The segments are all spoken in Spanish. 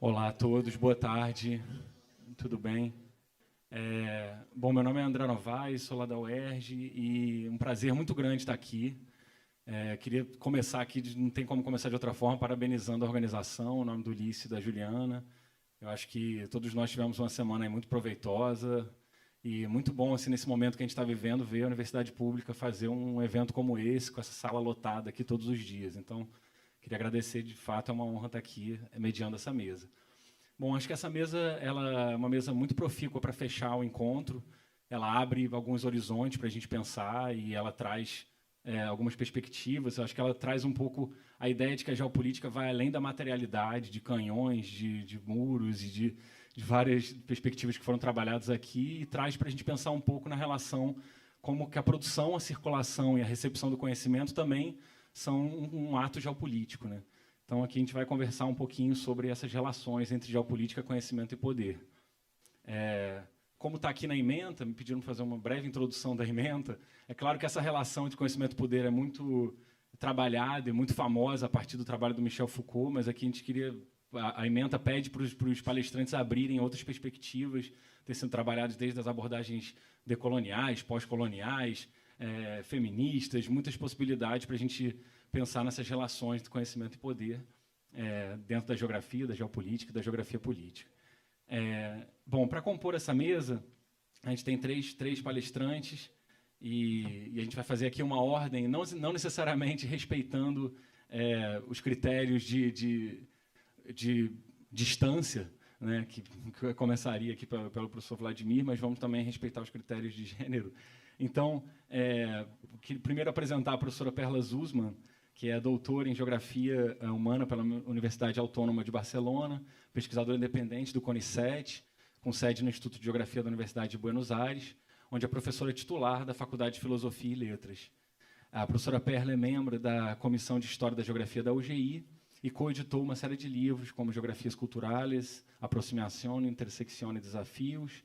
Olá a todos, boa tarde, tudo bem? Bom, meu nome é André Novaes, sou lá da UERJ e um prazer muito grande estar aqui. Queria começar aqui, não tem como começar de outra forma, parabenizando a organização, o nome do Ulisses e da Juliana. Eu acho que todos nós tivemos uma semana aí muito proveitosa e muito bom, assim, nesse momento que a gente está vivendo, ver a Universidade Pública fazer um evento como esse, com essa sala lotada aqui todos os dias. Então, queria agradecer, de fato, é uma honra estar aqui mediando essa mesa. Bom, acho que essa mesa ela é uma mesa muito profícua para fechar o encontro. Ela abre alguns horizontes para a gente pensar e ela traz algumas perspectivas. Eu acho que ela traz um pouco a ideia de que a geopolítica vai além da materialidade, de canhões, de muros e de várias perspectivas que foram trabalhadas aqui e traz para a gente pensar um pouco na relação como que a produção, a circulação e a recepção do conhecimento também são um ato geopolítico, né? Então, aqui a gente vai conversar um pouquinho sobre essas relações entre geopolítica, conhecimento e poder. Como está aqui na ementa, me pediram para fazer uma breve introdução da ementa, é claro que essa relação de conhecimento e poder é muito trabalhada e muito famosa a partir do trabalho do Michel Foucault, mas aqui a gente queria... A ementa pede para os palestrantes abrirem outras perspectivas, ter sido trabalhadas desde as abordagens decoloniais, pós-coloniais, feministas, muitas possibilidades para a gente pensar nessas relações de conhecimento e poder dentro da geografia, da geopolítica e da geografia política. Bom, para compor essa mesa, a gente tem três palestrantes e a gente vai fazer aqui uma ordem, não necessariamente respeitando os critérios de distância, né, que começaria aqui pelo professor Vladimir, mas vamos também respeitar os critérios de gênero. Então, primeiro apresentar a professora Perla Zuzman, que é doutora em Geografia Humana pela Universidade Autônoma de Barcelona, pesquisadora independente do CONICET, com sede no Instituto de Geografia da Universidade de Buenos Aires, onde é professora titular da Faculdade de Filosofia e Letras. A professora Perla é membro da Comissão de História da Geografia da UGI e coeditou uma série de livros, como Geografias Culturales, Aproximação, Intersecção e Desafios,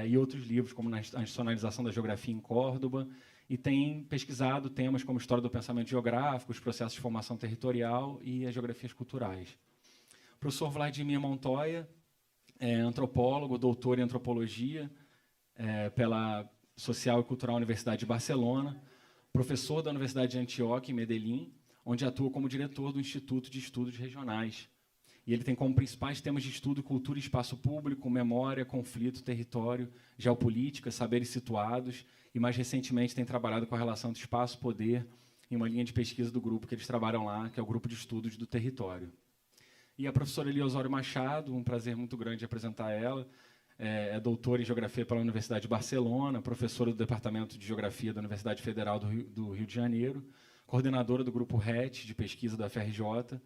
e outros livros, como A Institucionalização da Geografia em Córdoba, e tem pesquisado temas como história do pensamento geográfico, os processos de formação territorial e as geografias culturais. O professor Vladimir Montoya é antropólogo, doutor em antropologia pela Social e Cultural Universidade de Barcelona, professor da Universidade de Antioquia, em Medellín, onde atua como diretor do Instituto de Estudos Regionais. E ele tem como principais temas de estudo cultura e espaço público, memória, conflito, território, geopolítica, saberes situados, e mais recentemente tem trabalhado com a relação de espaço-poder em uma linha de pesquisa do grupo que eles trabalham lá, que é o Grupo de Estudos do Território. E a professora Eliosório Machado, um prazer muito grande apresentar ela, é doutora em Geografia pela Universidade de Barcelona, professora do Departamento de Geografia da Universidade Federal do Rio de Janeiro, coordenadora do Grupo RET de pesquisa da FRJ,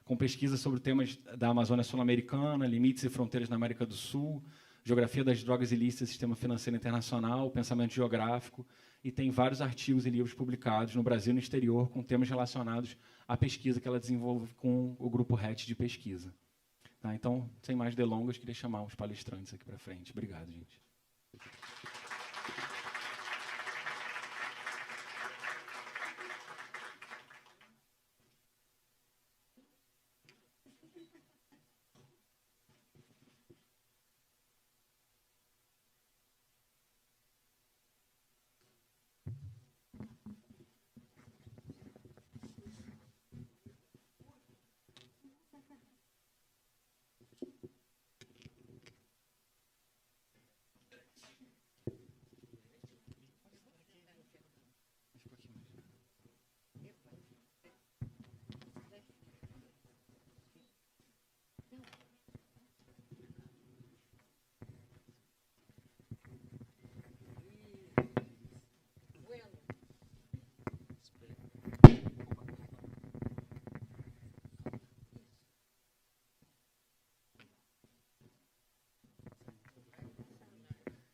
com pesquisa sobre temas da Amazônia Sul-Americana, limites e fronteiras na América do Sul, geografia das drogas ilícitas, sistema financeiro internacional, pensamento geográfico, e tem vários artigos e livros publicados no Brasil e no exterior com temas relacionados à pesquisa que ela desenvolve com o Grupo RET de pesquisa. Tá, então, sem mais delongas, queria chamar os palestrantes aqui para frente. Obrigado, gente.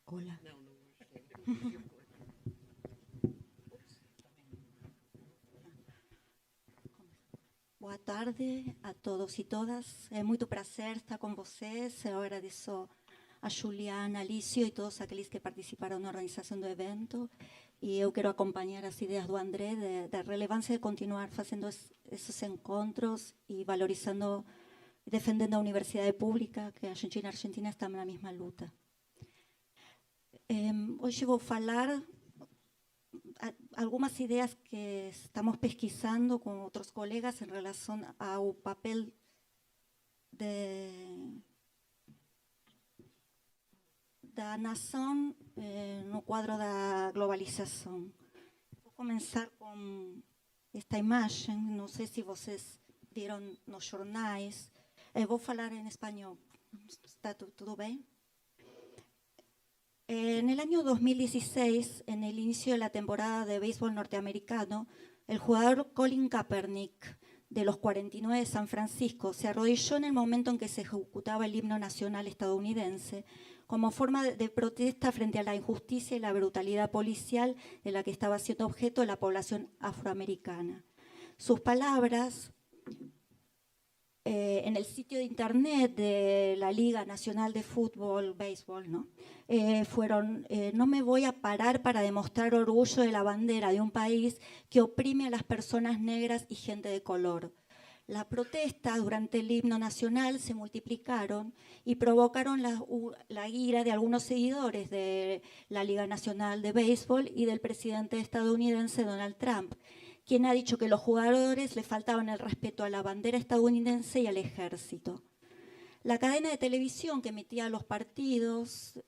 Hola. Boa tarde a todos e todas. É muito prazer estar com vocês. Eu agradeço a Juliana, Alicio e todos aqueles que participaram na organização do evento. E eu quero acompanhar as ideias do André da relevância de continuar fazendo esses encontros e valorizando defendendo a universidade pública, que a gente na Argentina está na mesma luta. Hoje vou falar algumas ideias que estamos pesquisando com outros colegas em relação ao papel da nação no quadro da globalização. Vou começar com esta imagem, não sei se vocês viram nos jornais. Vou falar em espanhol. ¿Está todo bien? En el año 2016, en el inicio de la temporada de béisbol norteamericano, el jugador Colin Kaepernick, de los 49 de San Francisco, se arrodilló en el momento en que se ejecutaba el himno nacional estadounidense como forma de protesta frente a la injusticia y la brutalidad policial de la que estaba siendo objeto la población afroamericana. Sus palabras en el sitio de internet de la Liga Nacional de Fútbol, Béisbol, ¿no? Fueron, no me voy a parar para demostrar orgullo de la bandera de un país que oprime a las personas negras y gente de color. Las protestas durante el himno nacional se multiplicaron y provocaron la ira de algunos seguidores de la Liga Nacional de Béisbol y del presidente estadounidense Donald Trump, quien ha dicho que los jugadores le faltaban el respeto a la bandera estadounidense y al ejército. La cadena de televisión que emitía los partidos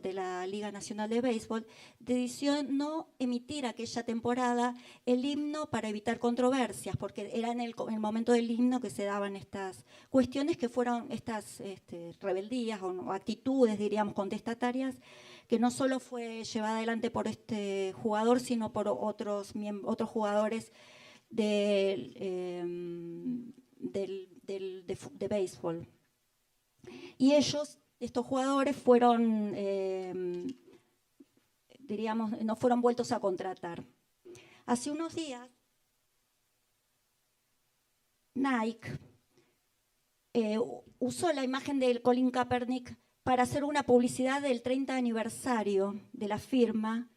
de la Liga Nacional de Béisbol decidió no emitir aquella temporada el himno para evitar controversias, porque era en el momento del himno que se daban estas cuestiones que fueron estas rebeldías o actitudes, diríamos, contestatarias, que no solo fue llevada adelante por este jugador, sino por otros jugadores de béisbol. Y ellos, estos jugadores, fueron, diríamos, no fueron vueltos a contratar. Hace unos días, Nike usó la imagen de Colin Kaepernick para hacer una publicidad del 30 aniversario de la firma,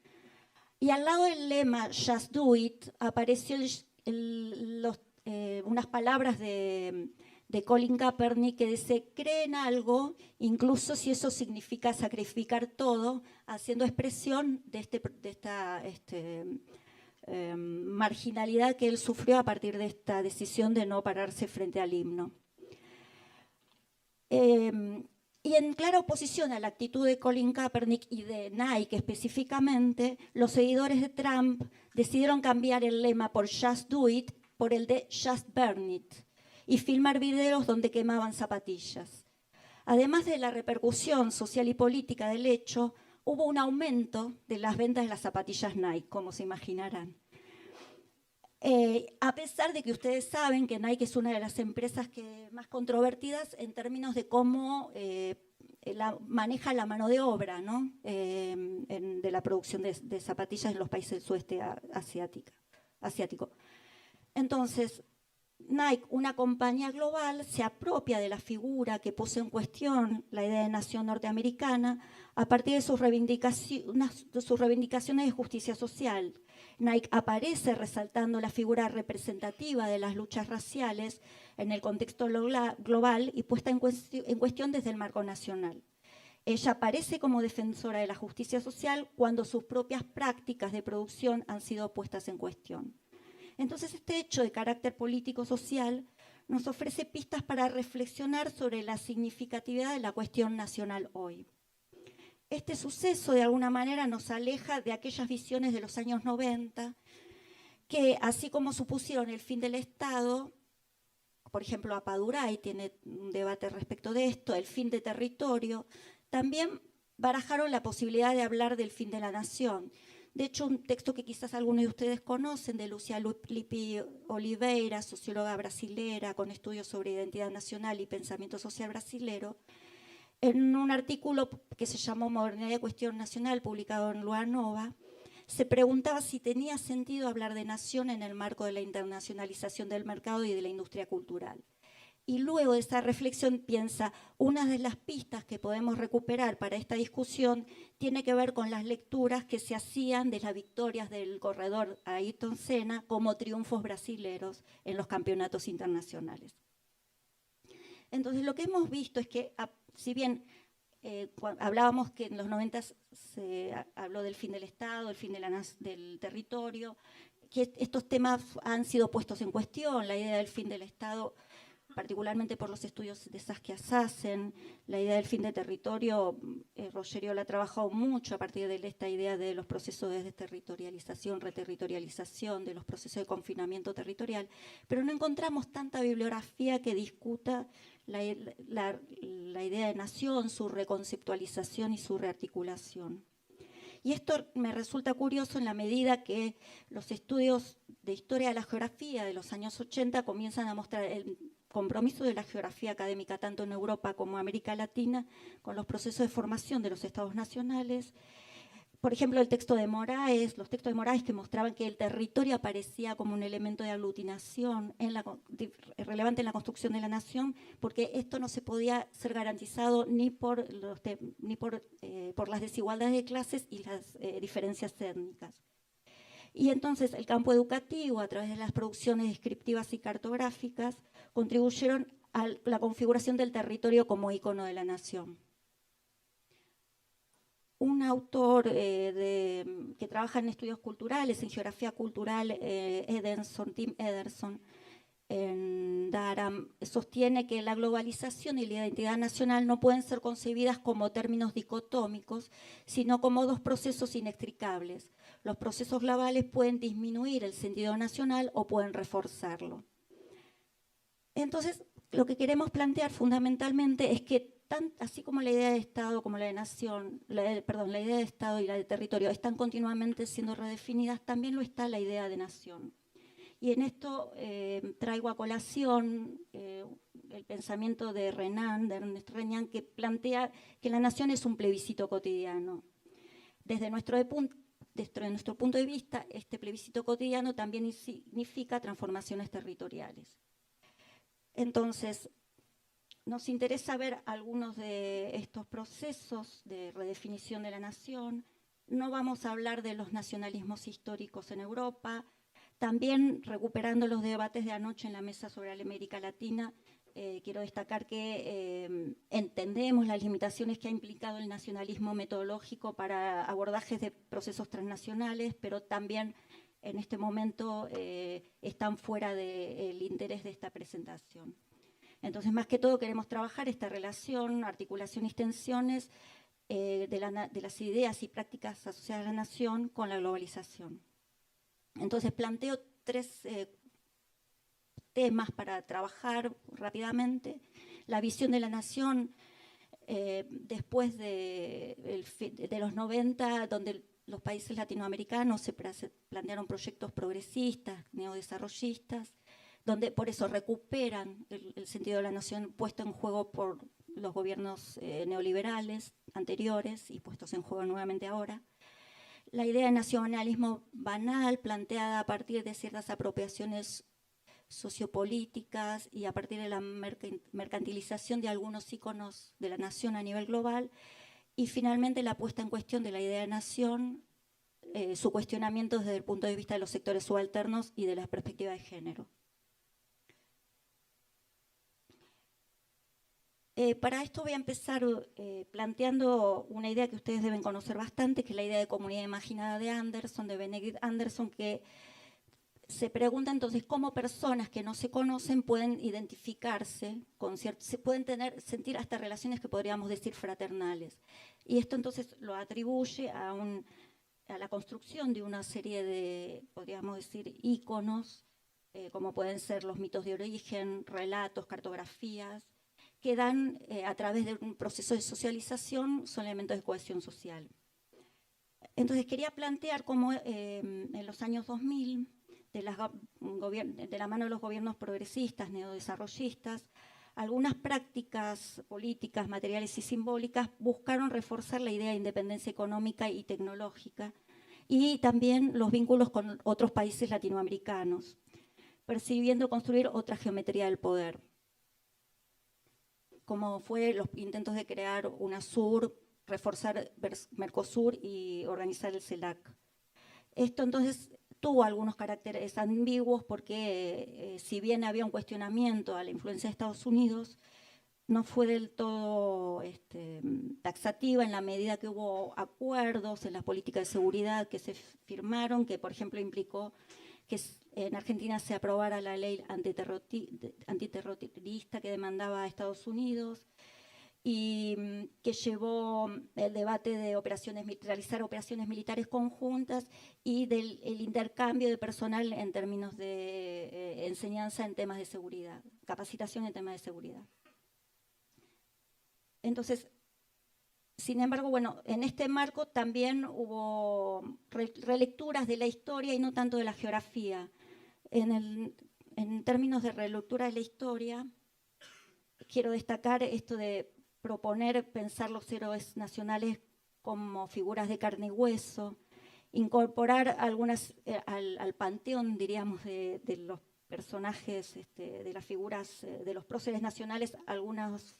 y al lado del lema Just Do It apareció unas palabras de Colin Kaepernick que dice: cree en algo, incluso si eso significa sacrificar todo, haciendo expresión de esta marginalidad que él sufrió a partir de esta decisión de no pararse frente al himno. Y en clara oposición a la actitud de Colin Kaepernick y de Nike específicamente, los seguidores de Trump decidieron cambiar el lema por Just Do It por el de Just Burn It y filmar videos donde quemaban zapatillas. Además de la repercusión social y política del hecho, hubo un aumento de las ventas de las zapatillas Nike, como se imaginarán. A pesar de que ustedes saben que Nike es una de las empresas más controvertidas en términos de cómo maneja la mano de obra, ¿no? De la producción de zapatillas en los países del sudeste asiático. Entonces, Nike, una compañía global, se apropia de la figura que puso en cuestión la idea de nación norteamericana a partir de sus reivindicaciones de justicia social. Nike aparece resaltando la figura representativa de las luchas raciales en el contexto global y puesta en cuestión desde el marco nacional. Ella aparece como defensora de la justicia social cuando sus propias prácticas de producción han sido puestas en cuestión. Entonces, este hecho de carácter político-social nos ofrece pistas para reflexionar sobre la significatividad de la cuestión nacional hoy. Este suceso, de alguna manera, nos aleja de aquellas visiones de los años 90 que, así como supusieron el fin del Estado, por ejemplo, Apaduray tiene un debate respecto de esto, el fin de territorio, también barajaron la posibilidad de hablar del fin de la nación. De hecho, un texto que quizás algunos de ustedes conocen, de Lucia Lippi Oliveira, socióloga brasilera con estudios sobre identidad nacional y pensamiento social brasilero, en un artículo que se llamó Modernidad y Cuestión Nacional, publicado en Lua Nova, se preguntaba si tenía sentido hablar de nación en el marco de la internacionalización del mercado y de la industria cultural. Y luego de esta reflexión piensa, una de las pistas que podemos recuperar para esta discusión tiene que ver con las lecturas que se hacían de las victorias del corredor Ayrton Senna como triunfos brasileros en los campeonatos internacionales. Entonces, lo que hemos visto es que, si bien hablábamos que en los 90 se habló del fin del Estado, el fin del territorio, que estos temas han sido puestos en cuestión, la idea del fin del Estado, particularmente por los estudios de Saskia Sassen, la idea del fin de territorio, Rogerio la ha trabajado mucho a partir de esta idea de los procesos de desterritorialización, reterritorialización, de los procesos de confinamiento territorial, pero no encontramos tanta bibliografía que discuta la idea de nación, su reconceptualización y su rearticulación. Y esto me resulta curioso en la medida que los estudios de historia de la geografía de los años 80 comienzan a mostrar el compromiso de la geografía académica tanto en Europa como en América Latina con los procesos de formación de los estados nacionales. Por ejemplo, los textos de Moraes que mostraban que el territorio aparecía como un elemento de aglutinación relevante en la construcción de la nación, porque esto no se podía ser garantizado ni por las desigualdades de clases y las diferencias étnicas. Y entonces el campo educativo, a través de las producciones descriptivas y cartográficas, contribuyeron a la configuración del territorio como ícono de la nación. Un autor que trabaja en estudios culturales, en geografía cultural, Tim Ederson, en Durham, sostiene que la globalización y la identidad nacional no pueden ser concebidas como términos dicotómicos, sino como dos procesos inextricables. Los procesos globales pueden disminuir el sentido nacional o pueden reforzarlo. Entonces, lo que queremos plantear fundamentalmente es que así como la idea de Estado, como la de nación, la idea de Estado y la de territorio están continuamente siendo redefinidas, también lo está la idea de nación. Y en esto traigo a colación el pensamiento de Ernest Renan, que plantea que la nación es un plebiscito cotidiano. Desde nuestro punto de vista, este plebiscito cotidiano también significa transformaciones territoriales. Entonces, nos interesa ver algunos de estos procesos de redefinición de la nación. No vamos a hablar de los nacionalismos históricos en Europa. También, recuperando los debates de anoche en la mesa sobre la América Latina, quiero destacar que entendemos las limitaciones que ha implicado el nacionalismo metodológico para abordajes de procesos transnacionales, pero también en este momento están fuera del interés de esta presentación. Entonces, más que todo, queremos trabajar esta relación, articulación y extensiones de las ideas y prácticas asociadas a la nación con la globalización. Entonces, planteo 3 temas para trabajar rápidamente. La visión de la nación después de los 90, donde los países latinoamericanos se plantearon proyectos progresistas, neodesarrollistas, donde por eso recuperan el sentido de la nación puesto en juego por los gobiernos neoliberales anteriores y puestos en juego nuevamente ahora. La idea de nacionalismo banal, planteada a partir de ciertas apropiaciones sociopolíticas y a partir de la mercantilización de algunos íconos de la nación a nivel global, y finalmente la puesta en cuestión de la idea de nación, su cuestionamiento desde el punto de vista de los sectores subalternos y de la perspectiva de género. Para esto voy a empezar planteando una idea que ustedes deben conocer bastante, que es la idea de comunidad imaginada de Anderson, de Benedict Anderson, que se pregunta entonces cómo personas que no se conocen pueden identificarse, se pueden sentir hasta relaciones que podríamos decir fraternales. Y esto entonces lo atribuye a la construcción de una serie de, podríamos decir, íconos, como pueden ser los mitos de origen, relatos, cartografías, que dan, a través de un proceso de socialización, son elementos de cohesión social. Entonces quería plantear cómo en los años 2000, de la mano de los gobiernos progresistas, neodesarrollistas, algunas prácticas políticas, materiales y simbólicas buscaron reforzar la idea de independencia económica y tecnológica y también los vínculos con otros países latinoamericanos, percibiendo construir otra geometría del poder, como fue los intentos de crear UNASUR, reforzar Mercosur y organizar el CELAC. Esto entonces tuvo algunos caracteres ambiguos porque si bien había un cuestionamiento a la influencia de Estados Unidos, no fue del todo taxativa en la medida que hubo acuerdos en las políticas de seguridad que se firmaron, que por ejemplo implicó que en Argentina se aprobara la ley antiterrorista que demandaba a Estados Unidos y que llevó el debate de realizar operaciones militares conjuntas y del el intercambio de personal en términos de enseñanza en temas de seguridad, capacitación en temas de seguridad. Entonces, sin embargo, bueno, en este marco también hubo relecturas de la historia y no tanto de la geografía. En términos de relectura de la historia, quiero destacar esto de pensar los héroes nacionales como figuras de carne y hueso, incorporar algunas al panteón, diríamos, de los personajes, de las figuras de los próceres nacionales, algunas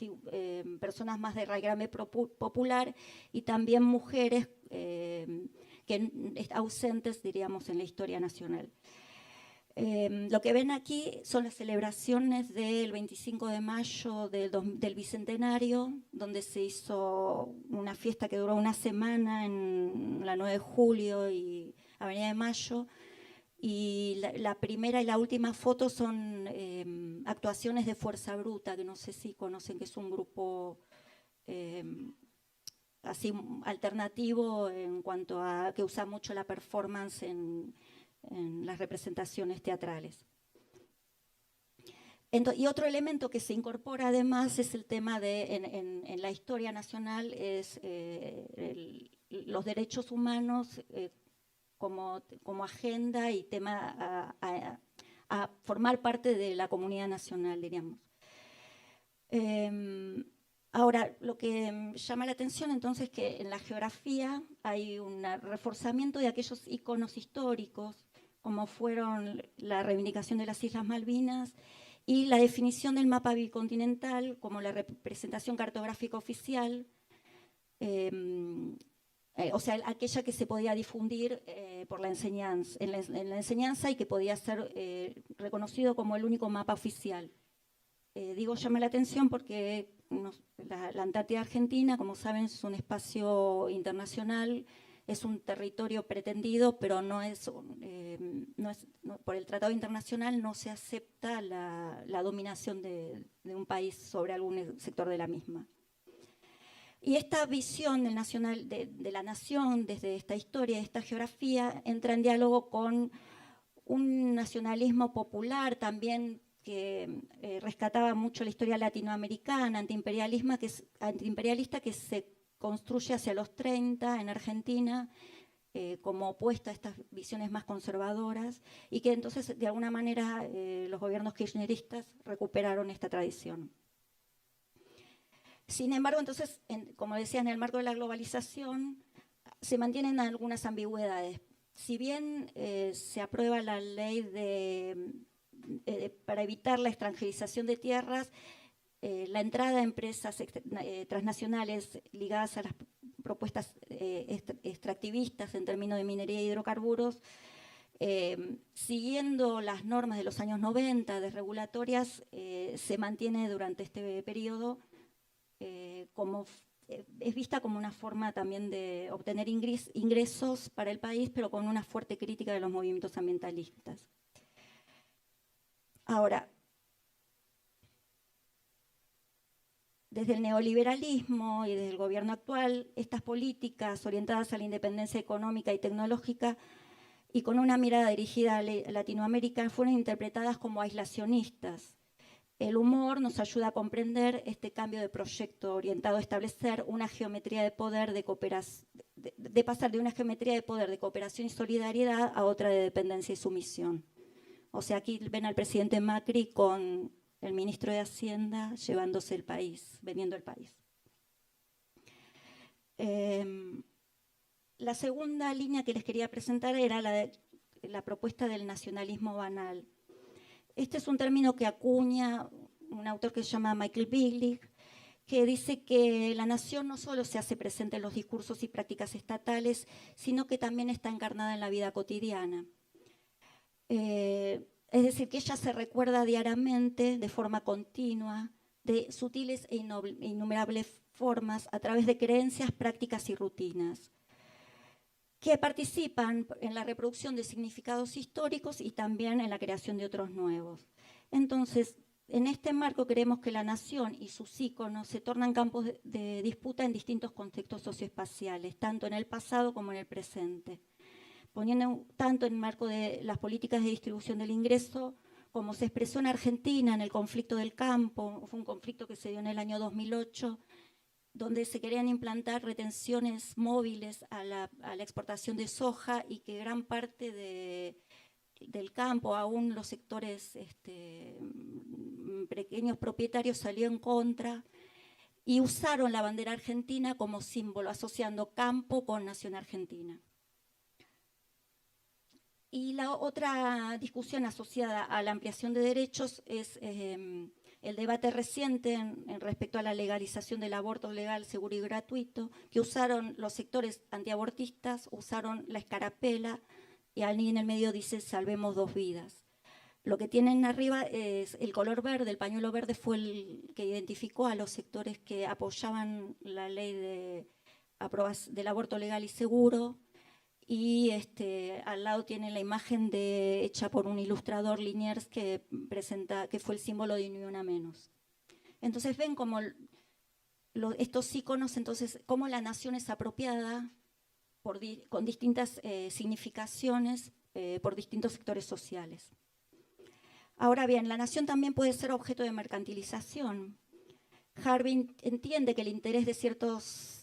personas más de raigambre popular y también mujeres ausentes, diríamos, en la historia nacional. Lo que ven aquí son las celebraciones del 25 de mayo del Bicentenario, donde se hizo una fiesta que duró una semana en la 9 de julio y Avenida de Mayo. Y la primera y la última foto son actuaciones de Fuerza Bruta, que no sé si conocen, que es un grupo así alternativo en cuanto a que usa mucho la performance en las representaciones teatrales. Y otro elemento que se incorpora además es el tema de, en la historia nacional, es los derechos humanos como agenda y tema a formar parte de la comunidad nacional, diríamos. Ahora, lo que llama la atención entonces es que en la geografía hay un reforzamiento de aquellos iconos históricos, como fueron la reivindicación de las Islas Malvinas y la definición del mapa bicontinental como la representación cartográfica oficial, o sea, aquella que se podía difundir por la enseñanza, en la enseñanza y que podía ser reconocido como el único mapa oficial. Digo, llama la atención porque la Antártida Argentina, como saben, es un espacio internacional, es un territorio pretendido, pero por el Tratado Internacional no se acepta la dominación de un país sobre algún sector de la misma. Y esta visión de la nación, desde esta historia, esta geografía, entra en diálogo con un nacionalismo popular también que rescataba mucho la historia latinoamericana, antiimperialista, que se construye hacia los 30 en Argentina, como opuesta a estas visiones más conservadoras, y que entonces de alguna manera los gobiernos kirchneristas recuperaron esta tradición. Sin embargo, entonces, como decía, en el marco de la globalización se mantienen algunas ambigüedades. Si bien se aprueba la ley para evitar la extranjerización de tierras, la entrada de empresas transnacionales ligadas a las propuestas extractivistas en términos de minería y hidrocarburos, siguiendo las normas de los años 90 desregulatorias, se mantiene durante este periodo es vista como una forma también de obtener ingresos para el país, pero con una fuerte crítica de los movimientos ambientalistas. Ahora, desde el neoliberalismo y desde el gobierno actual, estas políticas orientadas a la independencia económica y tecnológica y con una mirada dirigida a Latinoamérica fueron interpretadas como aislacionistas. El humor nos ayuda a comprender este cambio de proyecto orientado a establecer una geometría de poder de pasar de una geometría de poder de cooperación y solidaridad a otra de dependencia y sumisión. O sea, aquí ven al presidente Macri con el ministro de Hacienda llevándose el país, vendiendo el país. La segunda línea que les quería presentar era la propuesta del nacionalismo banal. Este es un término que acuña un autor que se llama Michael Billig, que dice que la nación no solo se hace presente en los discursos y prácticas estatales, sino que también está encarnada en la vida cotidiana. Es decir, que ella se recuerda diariamente, de forma continua, de sutiles e innumerables formas a través de creencias, prácticas y rutinas, que participan en la reproducción de significados históricos y también en la creación de otros nuevos. Entonces, en este marco creemos que la nación y sus íconos se tornan campos de disputa en distintos contextos socioespaciales, tanto en el pasado como en el presente, poniendo tanto en el marco de las políticas de distribución del ingreso, como se expresó en Argentina en el conflicto del campo. Fue un conflicto que se dio en el año 2008, donde se querían implantar retenciones móviles a la exportación de soja, y que gran parte del campo, aún los sectores pequeños propietarios, salió en contra y usaron la bandera argentina como símbolo, asociando campo con nación argentina. Y la otra discusión asociada a la ampliación de derechos es el debate reciente en respecto a la legalización del aborto legal, seguro y gratuito, que usaron los sectores antiabortistas, usaron la escarapela, y alguien en el medio dice salvemos 2 vidas. Lo que tienen arriba es el color verde, el pañuelo verde fue el que identificó a los sectores que apoyaban la ley del aborto legal y seguro, y al lado tiene la imagen hecha por un ilustrador, Liniers, que fue el símbolo de Ni Una Menos. Entonces ven cómo estos íconos, entonces, cómo la nación es apropiada con distintas significaciones por distintos sectores sociales. Ahora bien, la nación también puede ser objeto de mercantilización. Harvey entiende que el interés de ciertos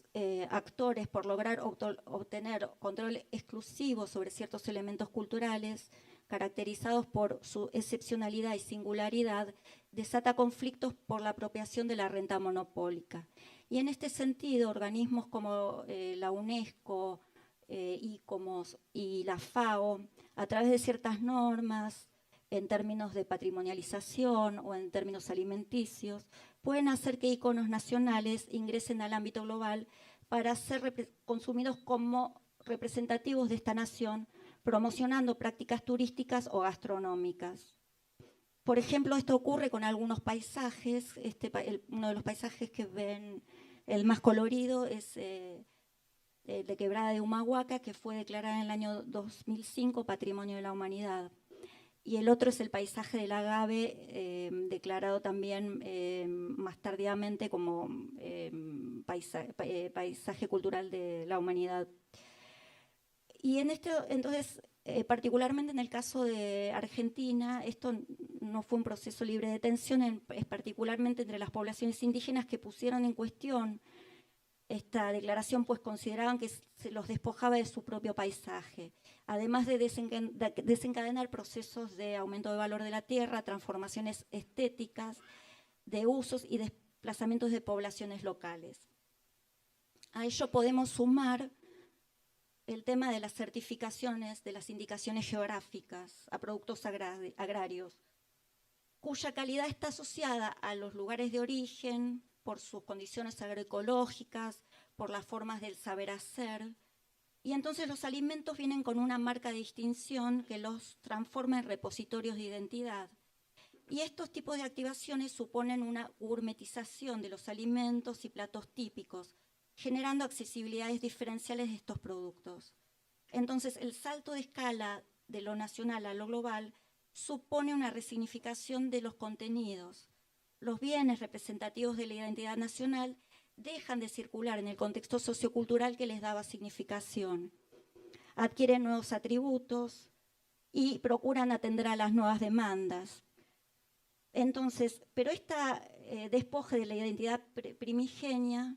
actores por lograr obtener control exclusivo sobre ciertos elementos culturales, caracterizados por su excepcionalidad y singularidad, desata conflictos por la apropiación de la renta monopólica. Y en este sentido, organismos como la UNESCO, ICOMOS y la FAO, a través de ciertas normas, en términos de patrimonialización o en términos alimenticios, pueden hacer que iconos nacionales ingresen al ámbito global para ser consumidos como representativos de esta nación, promocionando prácticas turísticas o gastronómicas. Por ejemplo, esto ocurre con algunos paisajes. Uno de los paisajes que ven, el más colorido, es de Quebrada de Humahuaca, que fue declarada en el año 2005 Patrimonio de la Humanidad. Y el otro es el paisaje del agave, declarado también más tardíamente como paisaje cultural de la humanidad. Y entonces, particularmente en el caso de Argentina, esto no fue un proceso libre de tensión, es particularmente entre las poblaciones indígenas que pusieron en cuestión esta declaración, pues consideraban que se los despojaba de su propio paisaje, además de desencadenar procesos de aumento de valor de la tierra, transformaciones estéticas, de usos y desplazamientos de poblaciones locales. A ello podemos sumar el tema de las certificaciones, de las indicaciones geográficas a productos agrarios, cuya calidad está asociada a los lugares de origen, por sus condiciones agroecológicas, por las formas del saber hacer. Y entonces los alimentos vienen con una marca de distinción que los transforma en repositorios de identidad. Y estos tipos de activaciones suponen una gourmetización de los alimentos y platos típicos, generando accesibilidades diferenciales de estos productos. Entonces, el salto de escala de lo nacional a lo global supone una resignificación de los contenidos. Los bienes representativos de la identidad nacional dejan de circular en el contexto sociocultural que les daba significación. Adquieren nuevos atributos y procuran atender a las nuevas demandas. Entonces, pero esta despoje de la identidad primigenia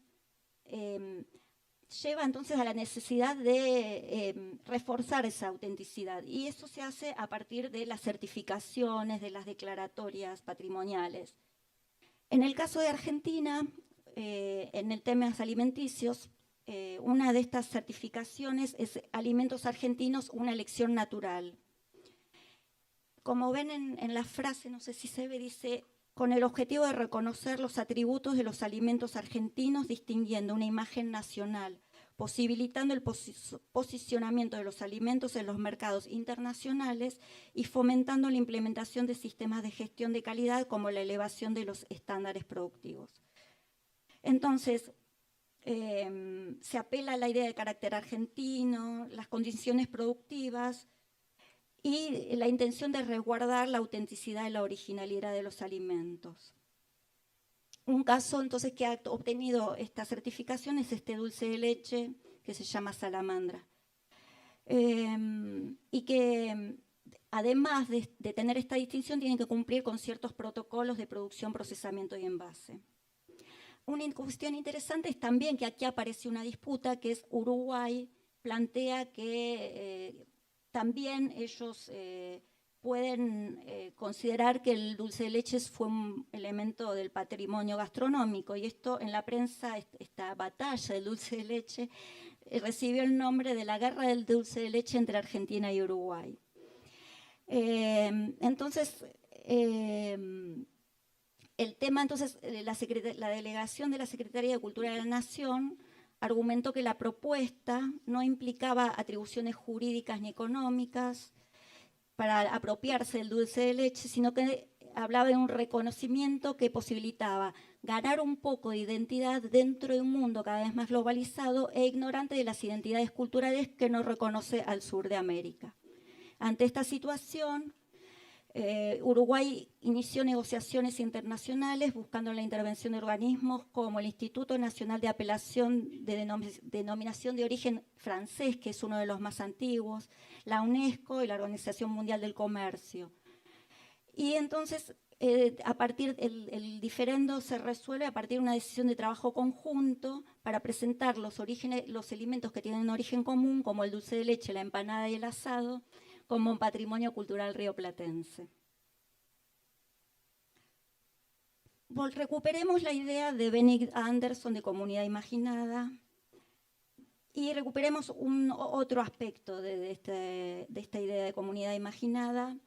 lleva entonces a la necesidad de reforzar esa autenticidad, y eso se hace a partir de las certificaciones, de las declaratorias patrimoniales. En el caso de Argentina, en el tema alimenticios, una de estas certificaciones es Alimentos Argentinos, una elección natural. Como ven en la frase, no sé si se ve, dice: con el objetivo de reconocer los atributos de los alimentos argentinos, distinguiendo una imagen nacional posibilitando el posicionamiento de los alimentos en los mercados internacionales y fomentando la implementación de sistemas de gestión de calidad como la elevación de los estándares productivos. Entonces, se apela a la idea de carácter argentino, las condiciones productivas y la intención de resguardar la autenticidad y la originalidad de los alimentos. Un caso entonces que ha obtenido esta certificación es este dulce de leche que se llama salamandra. Y que además de tener esta distinción tiene que cumplir con ciertos protocolos de producción, procesamiento y envase. Una cuestión interesante es también que aquí aparece una disputa que es Uruguay plantea que también ellos pueden considerar que el dulce de leche fue un elemento del patrimonio gastronómico y esto en la prensa, esta batalla del dulce de leche recibió el nombre de la guerra del dulce de leche entre Argentina y Uruguay. Entonces, el tema, entonces, la delegación de la Secretaría de Cultura de la Nación argumentó que la propuesta no implicaba atribuciones jurídicas ni económicas para apropiarse del dulce de leche, sino que hablaba de un reconocimiento que posibilitaba ganar un poco de identidad dentro de un mundo cada vez más globalizado e ignorante de las identidades culturales que no reconoce al sur de América. Ante esta situación, Uruguay inició negociaciones internacionales buscando la intervención de organismos como el Instituto Nacional de Apelación de Denominación de Origen Francés, que es uno de los más antiguos, la UNESCO y la Organización Mundial del Comercio. Y entonces, el diferendo se resuelve a partir de una decisión de trabajo conjunto para presentar los alimentos que tienen origen común, como el dulce de leche, la empanada y el asado, como un patrimonio cultural rioplatense. Recuperemos la idea de Benedict Anderson de comunidad imaginada y recuperemos otro aspecto de esta idea de comunidad imaginada,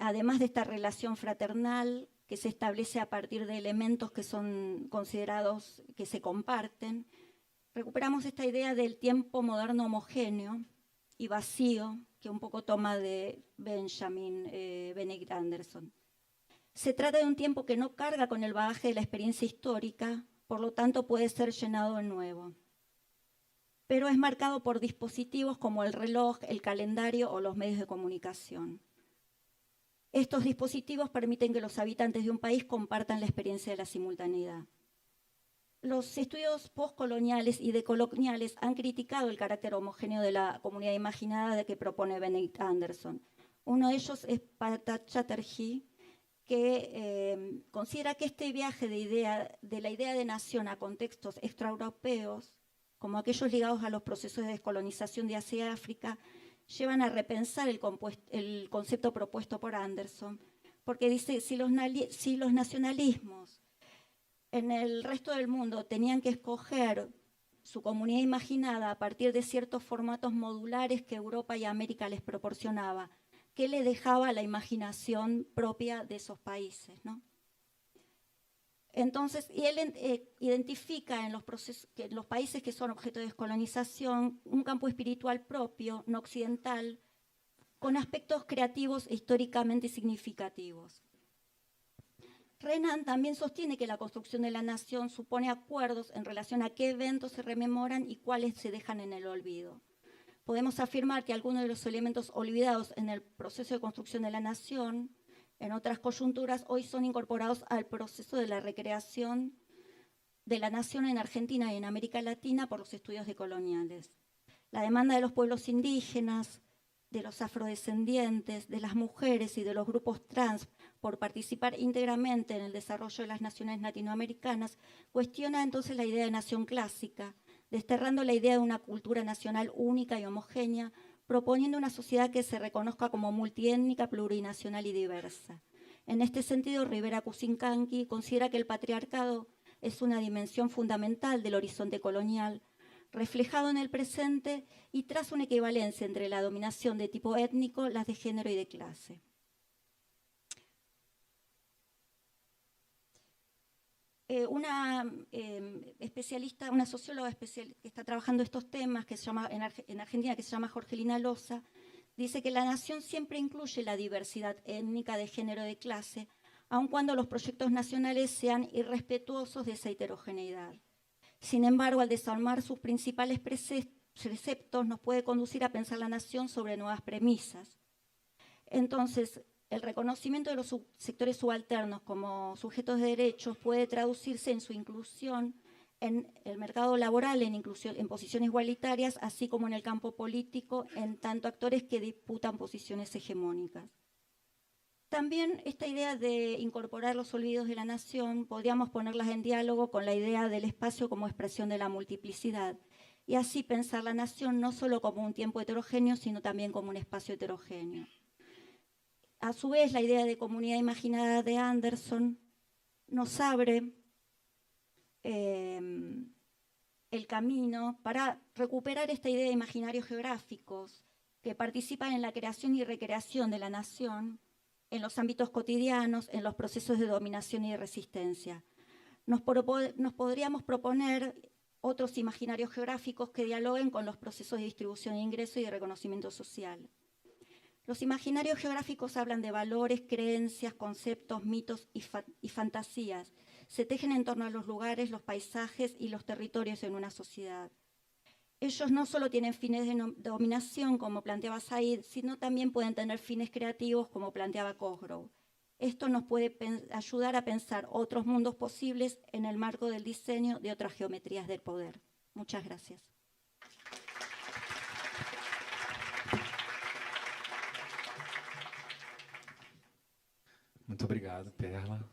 además de esta relación fraternal que se establece a partir de elementos que son considerados que se comparten. Recuperamos esta idea del tiempo moderno homogéneo y vacío, que un poco toma de Benedict Anderson. Se trata de un tiempo que no carga con el bagaje de la experiencia histórica, por lo tanto puede ser llenado de nuevo. Pero es marcado por dispositivos como el reloj, el calendario o los medios de comunicación. Estos dispositivos permiten que los habitantes de un país compartan la experiencia de la simultaneidad. Los estudios postcoloniales y decoloniales han criticado el carácter homogéneo de la comunidad imaginada de que propone Benedict Anderson. Uno de ellos es Pata Chatterjee, que considera que este viaje de la idea de nación a contextos extraeuropeos, como aquellos ligados a los procesos de descolonización de Asia y África, llevan a repensar el concepto propuesto por Anderson, porque dice, si los nacionalismos en el resto del mundo tenían que escoger su comunidad imaginada a partir de ciertos formatos modulares que Europa y América les proporcionaba, ¿qué le dejaba a la imaginación propia de esos países, ¿no? Entonces, y él identifica en los países que son objeto de descolonización un campo espiritual propio, no occidental, con aspectos creativos e históricamente significativos. Renan también sostiene que la construcción de la nación supone acuerdos en relación a qué eventos se rememoran y cuáles se dejan en el olvido. Podemos afirmar que algunos de los elementos olvidados en el proceso de construcción de la nación, en otras coyunturas, hoy son incorporados al proceso de la recreación de la nación en Argentina y en América Latina por los estudios decoloniales. La demanda de los pueblos indígenas, de los afrodescendientes, de las mujeres y de los grupos trans por participar íntegramente en el desarrollo de las naciones latinoamericanas cuestiona entonces la idea de nación clásica, desterrando la idea de una cultura nacional única y homogénea, proponiendo una sociedad que se reconozca como multiétnica, plurinacional y diversa. En este sentido, Rivera Cusincanqui considera que el patriarcado es una dimensión fundamental del horizonte colonial, reflejado en el presente y tras una equivalencia entre la dominación de tipo étnico, las de género y de clase. Una especialista, una socióloga que está trabajando estos temas que se llama, en Argentina, que se llama Jorgelina Loza, dice que la nación siempre incluye la diversidad étnica, de género, de clase, aun cuando los proyectos nacionales sean irrespetuosos de esa heterogeneidad. Sin embargo, al desarmar sus principales preceptos, nos puede conducir a pensar la nación sobre nuevas premisas. Entonces, el reconocimiento de los sectores subalternos como sujetos de derechos puede traducirse en su inclusión en el mercado laboral, en posiciones igualitarias, así como en el campo político, en tanto actores que disputan posiciones hegemónicas. También esta idea de incorporar los olvidos de la nación podríamos ponerlas en diálogo con la idea del espacio como expresión de la multiplicidad, y así pensar la nación no solo como un tiempo heterogéneo, sino también como un espacio heterogéneo. A su vez, la idea de comunidad imaginada de Anderson nos abre el camino para recuperar esta idea de imaginarios geográficos que participan en la creación y recreación de la nación en los ámbitos cotidianos, en los procesos de dominación y de resistencia. Nos podríamos proponer otros imaginarios geográficos que dialoguen con los procesos de distribución de ingresos y de reconocimiento social. Los imaginarios geográficos hablan de valores, creencias, conceptos, mitos y fantasías. Se tejen en torno a los lugares, los paisajes y los territorios en una sociedad. Ellos no solo tienen fines de dominación, como planteaba Said, sino también pueden tener fines creativos, como planteaba Cosgrove. Esto nos puede ayudar a pensar otros mundos posibles en el marco del diseño de otras geometrías del poder. Muchas gracias. Muito obrigado, Perla.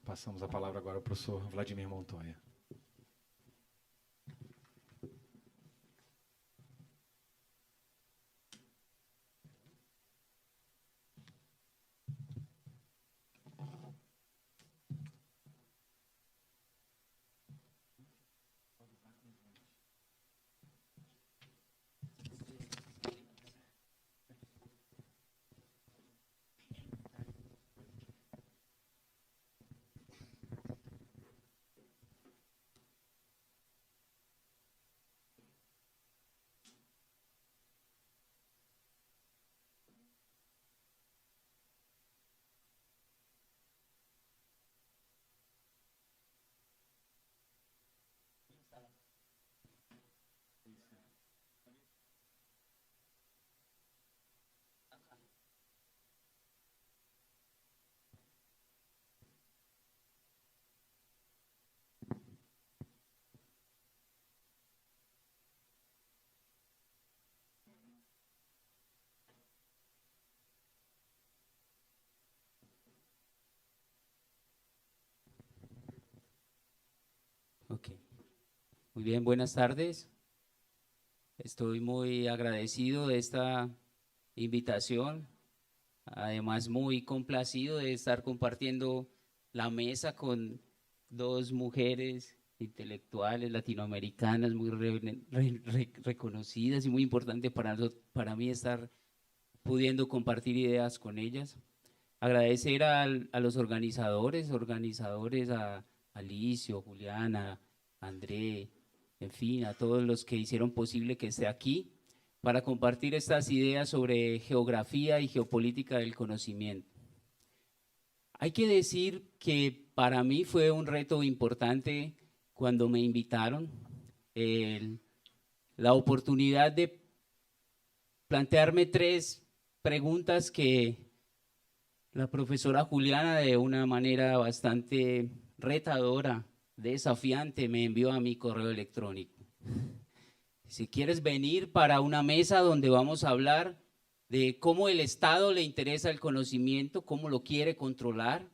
Passamos a palavra agora ao professor Vladimir Montoya. Ok. Muy bien, buenas tardes. Estoy muy agradecido de esta invitación, además muy complacido de estar compartiendo la mesa con dos mujeres intelectuales latinoamericanas muy reconocidas y muy importante para mí estar pudiendo compartir ideas con ellas. Agradecer a los organizadores, a Alicio, Juliana, André, en fin, a todos los que hicieron posible que esté aquí para compartir estas ideas sobre geografía y geopolítica del conocimiento. Hay que decir que para mí fue un reto importante cuando me invitaron, la oportunidad de plantearme 3 preguntas que la profesora Juliana, de una manera bastante retadora, desafiante, me envió a mi correo electrónico. Si quieres venir para una mesa donde vamos a hablar de cómo el Estado le interesa el conocimiento, cómo lo quiere controlar,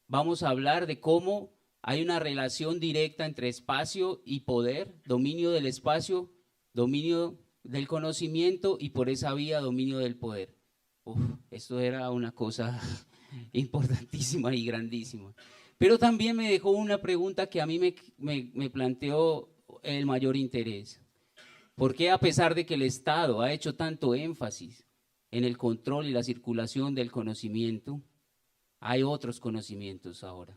vamos a hablar de cómo hay una relación directa entre espacio y poder, dominio del espacio, dominio del conocimiento y por esa vía dominio del poder. Esto era una cosa importantísima y grandísima. Pero también me dejó una pregunta que a mí me planteó el mayor interés. ¿Por qué, a pesar de que el Estado ha hecho tanto énfasis en el control y la circulación del conocimiento, hay otros conocimientos ahora?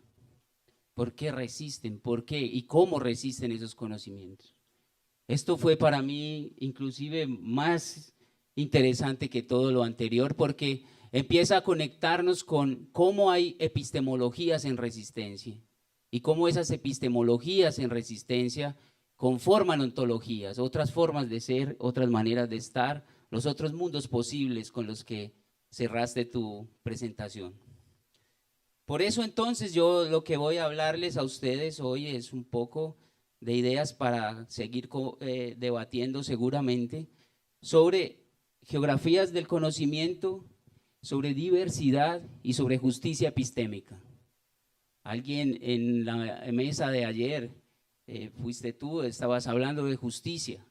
¿Por qué resisten? ¿Por qué? ¿Y cómo resisten esos conocimientos? Esto fue para mí inclusive más interesante que todo lo anterior, porque empieza a conectarnos con cómo hay epistemologías en resistencia y cómo esas epistemologías en resistencia conforman ontologías, otras formas de ser, otras maneras de estar, los otros mundos posibles con los que cerraste tu presentación. Por eso entonces yo lo que voy a hablarles a ustedes hoy es un poco de ideas para seguir debatiendo seguramente sobre geografías del conocimiento, sobre diversidad y sobre justicia epistémica. Alguien en la mesa de ayer, fuiste tú, estabas hablando de justicia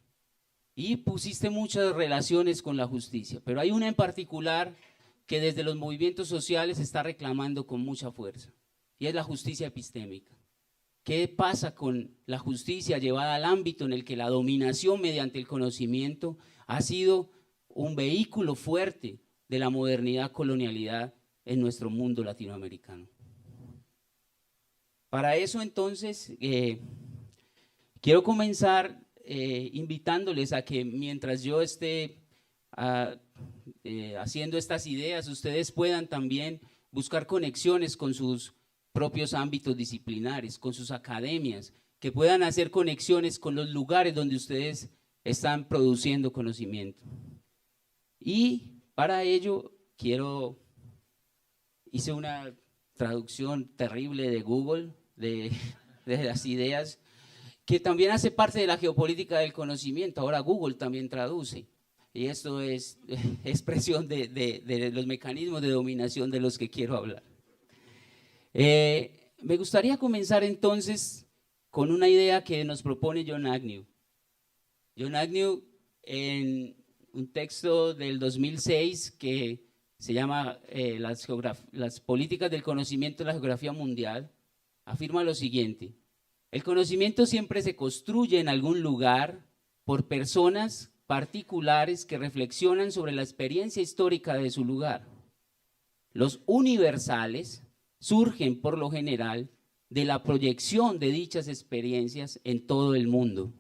y pusiste muchas relaciones con la justicia, pero hay una en particular que desde los movimientos sociales se está reclamando con mucha fuerza, y es la justicia epistémica. ¿Qué pasa con la justicia llevada al ámbito en el que la dominación mediante el conocimiento ha sido un vehículo fuerte de la modernidad colonialidad en nuestro mundo latinoamericano? Para eso entonces quiero comenzar invitándoles a que mientras yo esté haciendo estas ideas, ustedes puedan también buscar conexiones con sus propios ámbitos disciplinares, con sus academias, que puedan hacer conexiones con los lugares donde ustedes están produciendo conocimiento. Y para ello hice una traducción terrible de Google de las ideas, que también hace parte de la geopolítica del conocimiento. Ahora Google también traduce, y esto es expresión de los mecanismos de dominación de los que quiero hablar. Me gustaría comenzar entonces con una idea que nos propone John Agnew. John Agnew, en un texto del 2006 que se llama las políticas del conocimiento en la geografía mundial, afirma lo siguiente: el conocimiento siempre se construye en algún lugar por personas particulares que reflexionan sobre la experiencia histórica de su lugar. Los universales surgen por lo general de la proyección de dichas experiencias en todo el mundo.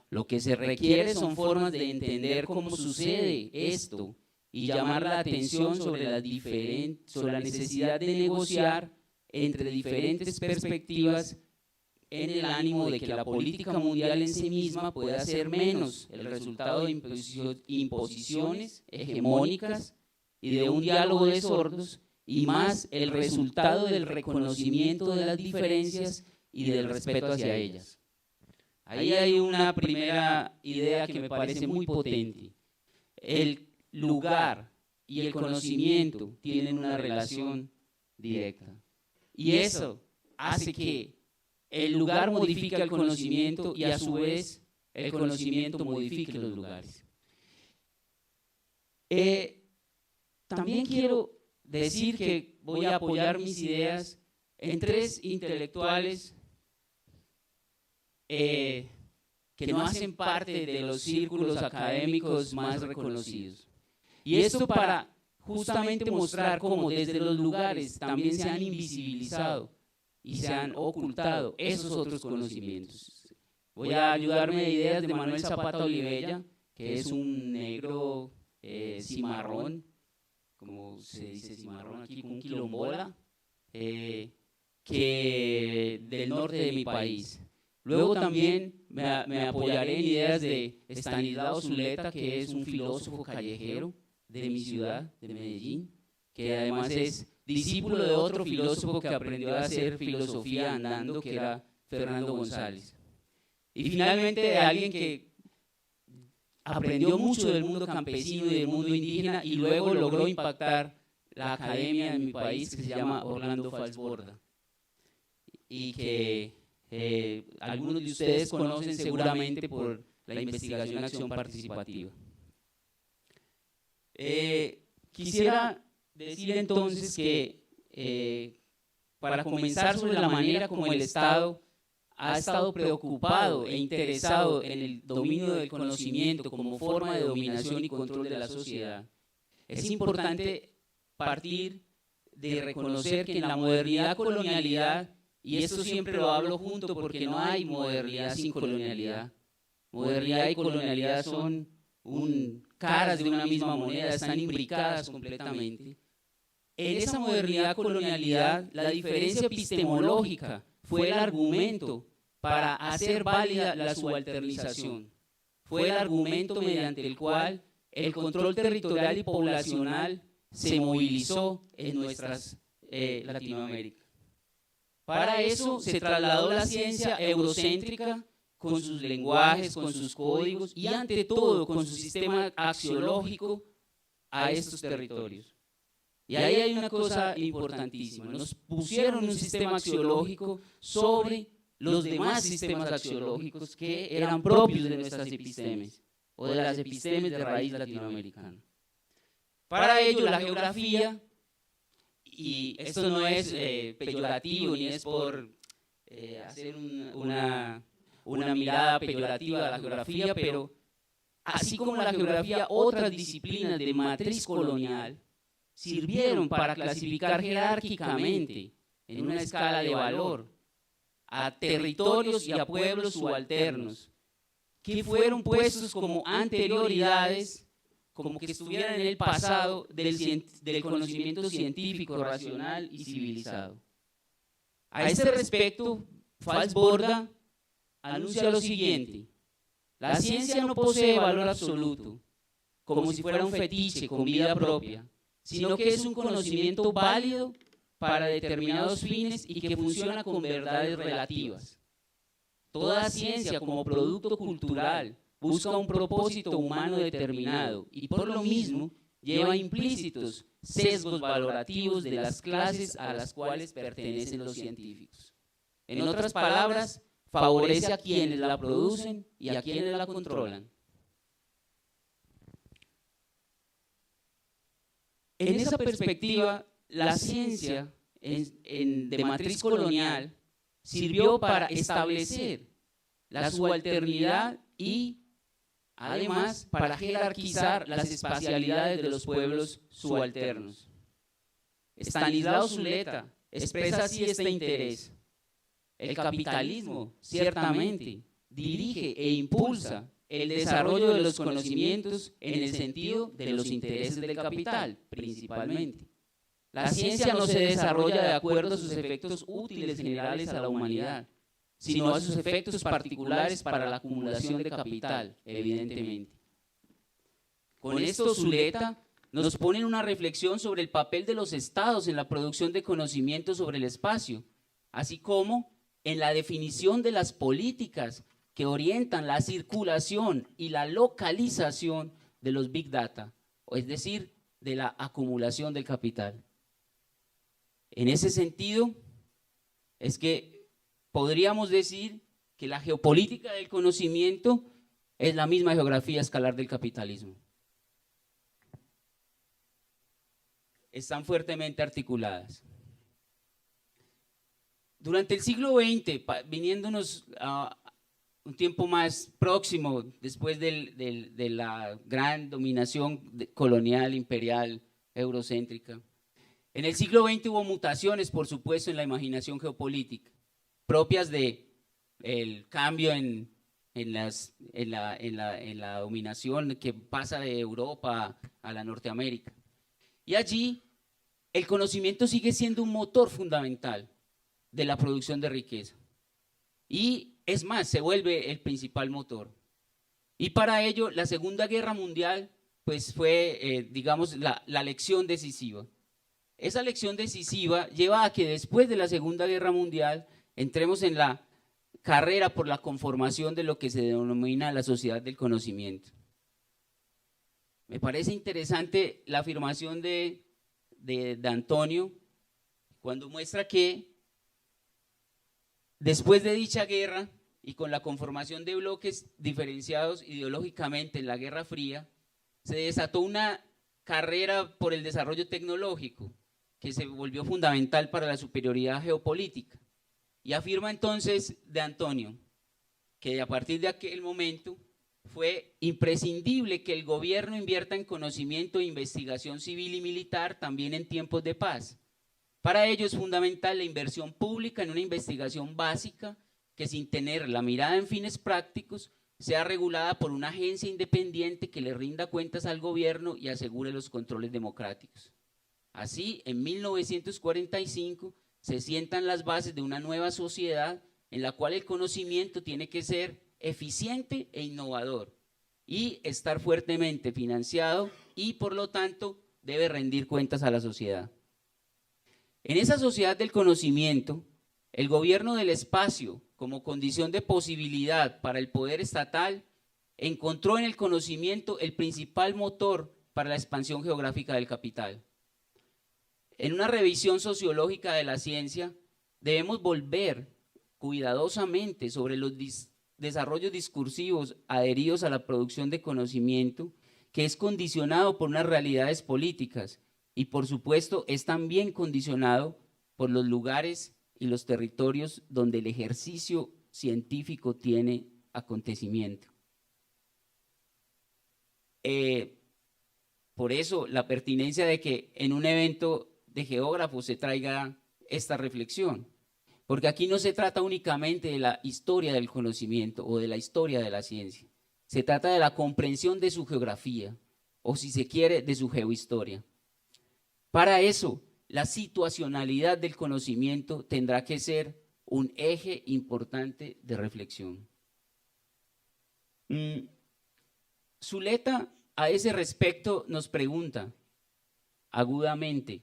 Lo que se requiere son formas de entender cómo sucede esto y llamar la atención sobre la necesidad de negociar entre diferentes perspectivas en el ánimo de que la política mundial en sí misma pueda ser menos el resultado de imposiciones hegemónicas y de un diálogo de sordos, y más el resultado del reconocimiento de las diferencias y del respeto hacia ellas. Ahí hay una primera idea que me parece muy potente. El lugar y el conocimiento tienen una relación directa. Y eso hace que el lugar modifique el conocimiento y a su vez el conocimiento modifique los lugares. También quiero decir que voy a apoyar mis ideas en tres intelectuales que no hacen parte de los círculos académicos más reconocidos. Y esto para justamente mostrar cómo desde los lugares también se han invisibilizado y se han ocultado esos otros conocimientos. Voy a ayudarme de ideas de Manuel Zapata Olivella, que es un negro cimarrón, como se dice cimarrón aquí, un quilombola, que del norte de mi país. Luego también me apoyaré en ideas de Estanislao Zuleta, que es un filósofo callejero de mi ciudad, de Medellín, que además es discípulo de otro filósofo que aprendió a hacer filosofía andando, que era Fernando González. Y finalmente de alguien que aprendió mucho del mundo campesino y del mundo indígena y luego logró impactar la academia de mi país, que se llama Orlando Falsborda, y que algunos de ustedes conocen seguramente por la investigación Acción Participativa. Quisiera decir entonces que para comenzar sobre la manera como el Estado ha estado preocupado e interesado en el dominio del conocimiento como forma de dominación y control de la sociedad, es importante partir de reconocer que en la modernidad colonialidad y esto siempre lo hablo junto porque no hay modernidad sin colonialidad. Modernidad y colonialidad son caras de una misma moneda, están imbricadas completamente. En esa modernidad-colonialidad, la diferencia epistemológica fue el argumento para hacer válida la subalternización. Fue el argumento mediante el cual el control territorial y poblacional se movilizó en nuestras Latinoamérica. Para eso se trasladó la ciencia eurocéntrica con sus lenguajes, con sus códigos y ante todo con su sistema axiológico a estos territorios. Y ahí hay una cosa importantísima, nos pusieron un sistema axiológico sobre los demás sistemas axiológicos que eran propios de nuestras epistemes o de las epistemes de raíz latinoamericana. Para ello la geografía, y esto no es peyorativo ni es por hacer una mirada peyorativa a la geografía, pero así como la geografía, otras disciplinas de matriz colonial sirvieron para clasificar jerárquicamente en una escala de valor a territorios y a pueblos subalternos que fueron puestos como anterioridades, como que estuvieran en el pasado del conocimiento científico, racional y civilizado. A este respecto, Falsborda anuncia lo siguiente: la ciencia no posee valor absoluto, como si fuera un fetiche con vida propia, sino que es un conocimiento válido para determinados fines y que funciona con verdades relativas. Toda ciencia como producto cultural busca un propósito humano determinado y por lo mismo lleva implícitos sesgos valorativos de las clases a las cuales pertenecen los científicos. En otras palabras, favorece a quienes la producen y a quienes la controlan. En esa perspectiva, la ciencia de matriz colonial sirvió para establecer la subalternidad y además para jerarquizar las espacialidades de los pueblos subalternos. Estanislao Zuleta expresa así este interés. El capitalismo, ciertamente, dirige e impulsa el desarrollo de los conocimientos en el sentido de los intereses del capital, principalmente. La ciencia no se desarrolla de acuerdo a sus efectos útiles generales a la humanidad, sino a sus efectos particulares para la acumulación de capital, evidentemente. Con esto, Zuleta nos pone en una reflexión sobre el papel de los estados en la producción de conocimiento sobre el espacio, así como en la definición de las políticas que orientan la circulación y la localización de los Big Data, es decir, de la acumulación del capital. En ese sentido, es que podríamos decir que la geopolítica del conocimiento es la misma geografía escalar del capitalismo. Están fuertemente articuladas. Durante el siglo XX, viniéndonos a un tiempo más próximo, después de la gran dominación colonial, imperial, eurocéntrica, en el siglo XX hubo mutaciones, por supuesto, en la imaginación geopolítica, propias del cambio en la dominación que pasa de Europa a la Norteamérica. Y allí el conocimiento sigue siendo un motor fundamental de la producción de riqueza. Y es más, se vuelve el principal motor. Y para ello, la Segunda Guerra Mundial pues fue, digamos, la lección decisiva. Esa lección decisiva lleva a que después de la Segunda Guerra Mundial entremos en la carrera por la conformación de lo que se denomina la sociedad del conocimiento. Me parece interesante la afirmación de Antonio cuando muestra que después de dicha guerra y con la conformación de bloques diferenciados ideológicamente en la Guerra Fría, se desató una carrera por el desarrollo tecnológico que se volvió fundamental para la superioridad geopolítica. Y afirma entonces de Antonio que a partir de aquel momento fue imprescindible que el gobierno invierta en conocimiento e investigación civil y militar también en tiempos de paz, Para ello es fundamental la inversión pública en una investigación básica que, sin tener la mirada en fines prácticos, sea regulada por una agencia independiente que le rinda cuentas al gobierno y asegure los controles democráticos. Así, en 1945 se sientan las bases de una nueva sociedad en la cual el conocimiento tiene que ser eficiente e innovador y estar fuertemente financiado y, por lo tanto, debe rendir cuentas a la sociedad. En esa sociedad del conocimiento, el gobierno del espacio, como condición de posibilidad para el poder estatal, encontró en el conocimiento el principal motor para la expansión geográfica del capital. En una revisión sociológica de la ciencia, debemos volver cuidadosamente sobre los desarrollos discursivos adheridos a la producción de conocimiento, que es condicionado por unas realidades políticas y, por supuesto, es también condicionado por los lugares y los territorios donde el ejercicio científico tiene acontecimiento. Por eso, la pertinencia de que en un evento de geógrafos se traiga esta reflexión, porque aquí no se trata únicamente de la historia del conocimiento o de la historia de la ciencia, se trata de la comprensión de su geografía, o si se quiere, de su geohistoria. Para eso, la situacionalidad del conocimiento tendrá que ser un eje importante de reflexión. Zuleta, a ese respecto, nos pregunta agudamente: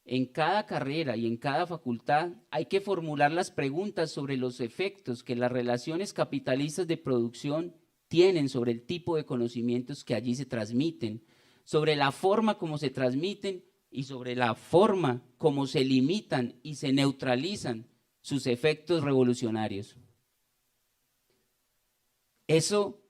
en cada carrera y en cada facultad hay que formular las preguntas sobre los efectos que las relaciones capitalistas de producción tienen sobre el tipo de conocimientos que allí se transmiten, sobre la forma como se transmiten y sobre la forma como se limitan y se neutralizan sus efectos revolucionarios. Eso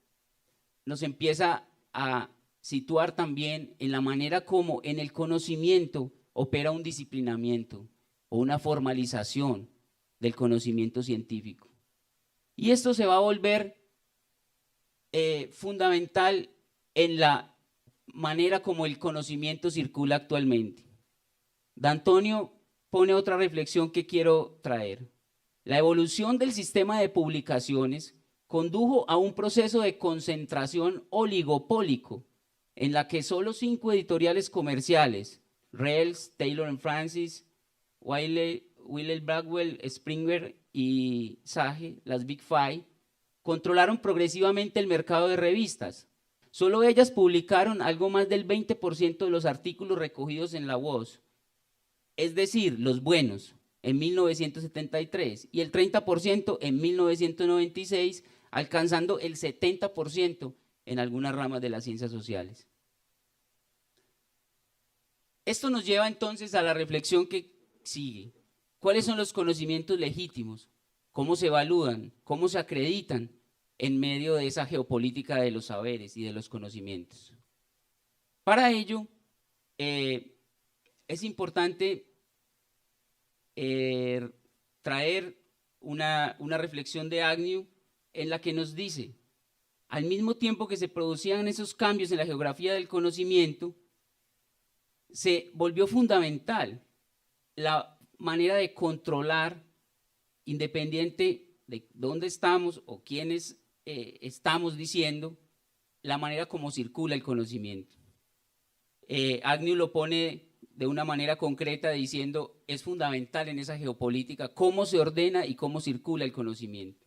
nos empieza a situar también en la manera como en el conocimiento opera un disciplinamiento o una formalización del conocimiento científico. Y esto se va a volver fundamental en la manera como el conocimiento circula actualmente. D'Antonio pone otra reflexión que quiero traer. La evolución del sistema de publicaciones condujo a un proceso de concentración oligopólico en la que solo 5 editoriales comerciales, Rels, Taylor & Francis, Wiley Blackwell, Springer y Sage, las Big Five, controlaron progresivamente el mercado de revistas. Solo ellas publicaron algo más del 20% de los artículos recogidos en la Woz, es decir, los buenos, en 1973, y el 30% en 1996, alcanzando el 70% en algunas ramas de las ciencias sociales. Esto nos lleva entonces a la reflexión que sigue. ¿Cuáles son los conocimientos legítimos? ¿Cómo se evalúan? ¿Cómo se acreditan en medio de esa geopolítica de los saberes y de los conocimientos? Para ello, es importante traer una reflexión de Agnew en la que nos dice: al mismo tiempo que se producían esos cambios en la geografía del conocimiento, se volvió fundamental la manera de controlar, independiente de dónde estamos o quiénes estamos diciendo, la manera como circula el conocimiento. Agnew lo pone de una manera concreta diciendo: es fundamental en esa geopolítica cómo se ordena y cómo circula el conocimiento.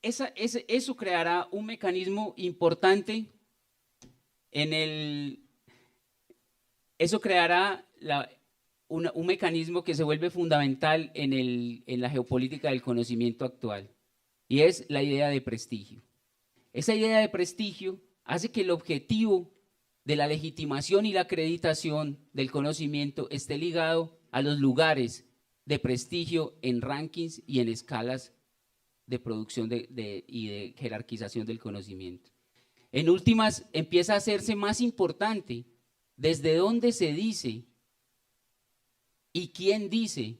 Eso creará un mecanismo importante eso creará un mecanismo que se vuelve fundamental en la geopolítica del conocimiento actual, y es la idea de prestigio. Esa idea de prestigio hace que el objetivo de la legitimación y la acreditación del conocimiento esté ligado a los lugares de prestigio en rankings y en escalas de producción y de jerarquización del conocimiento. En últimas, empieza a hacerse más importante desde dónde se dice y quién dice,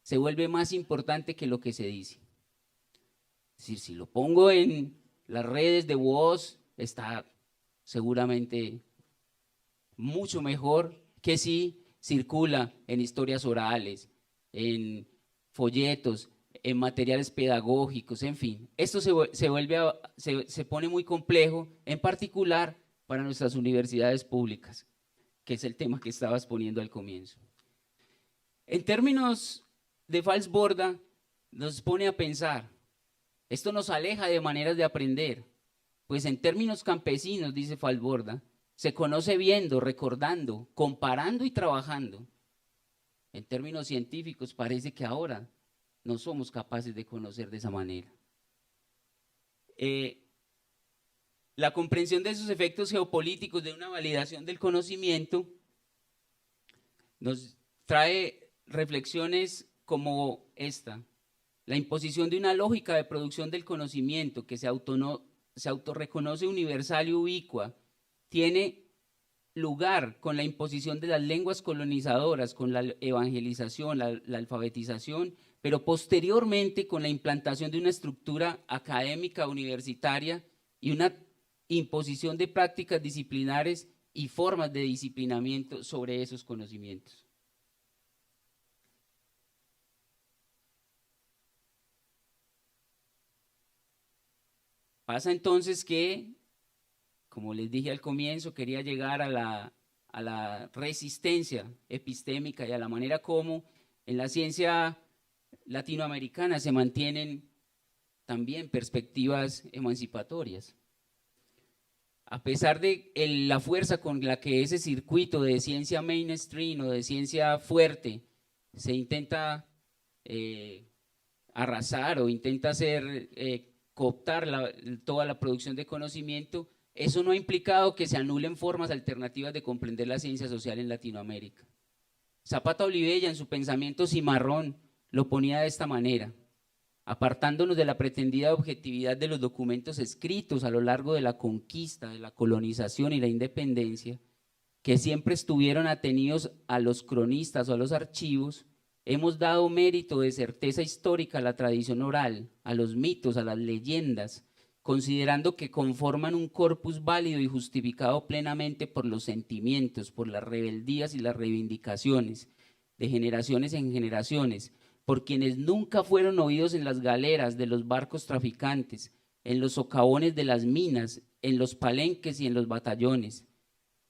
se vuelve más importante que lo que se dice. Es decir, si lo pongo en las redes de Woz está seguramente mucho mejor que si circula en historias orales, en folletos, en materiales pedagógicos, en fin. Esto se pone muy complejo, en particular para nuestras universidades públicas, que es el tema que estabas poniendo al comienzo. En términos de Falsborda, nos pone a pensar, esto nos aleja de maneras de aprender, pues en términos campesinos, dice Falsborda, se conoce viendo, recordando, comparando y trabajando. En términos científicos, parece que ahora no somos capaces de conocer de esa manera. La comprensión de esos efectos geopolíticos de una validación del conocimiento nos trae reflexiones como esta: la imposición de una lógica de producción del conocimiento que se autorreconoce universal y ubicua tiene lugar con la imposición de las lenguas colonizadoras, con la evangelización, la alfabetización, pero posteriormente con la implantación de una estructura académica universitaria y una imposición de prácticas disciplinares y formas de disciplinamiento sobre esos conocimientos. Pasa entonces que, como les dije al comienzo, quería llegar a la resistencia epistémica y a la manera como en la ciencia latinoamericana se mantienen también perspectivas emancipatorias. A pesar de la fuerza con la que ese circuito de ciencia mainstream o de ciencia fuerte se intenta arrasar o intenta cooptar toda la producción de conocimiento, eso no ha implicado que se anulen formas alternativas de comprender la ciencia social en Latinoamérica. Zapata Olivella, en su pensamiento cimarrón, lo ponía de esta manera: apartándonos de la pretendida objetividad de los documentos escritos a lo largo de la conquista, de la colonización y la independencia, que siempre estuvieron atenidos a los cronistas o a los archivos, hemos dado mérito de certeza histórica a la tradición oral, a los mitos, a las leyendas, considerando que conforman un corpus válido y justificado plenamente por los sentimientos, por las rebeldías y las reivindicaciones, de generaciones en generaciones, por quienes nunca fueron oídos en las galeras de los barcos traficantes, en los socavones de las minas, en los palenques y en los batallones.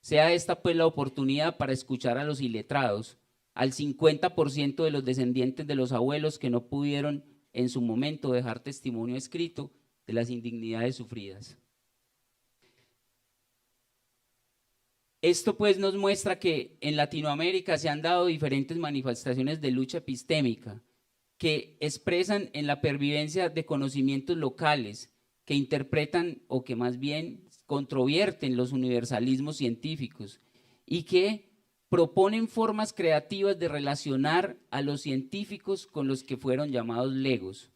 Sea esta pues la oportunidad para escuchar a los iletrados, al 50% de los descendientes de los abuelos que no pudieron en su momento dejar testimonio escrito de las indignidades sufridas. Esto pues nos muestra que en Latinoamérica se han dado diferentes manifestaciones de lucha epistémica que expresan en la pervivencia de conocimientos locales, que interpretan o que más bien controvierten los universalismos científicos y que proponen formas creativas de relacionar a los científicos con los que fueron llamados legos.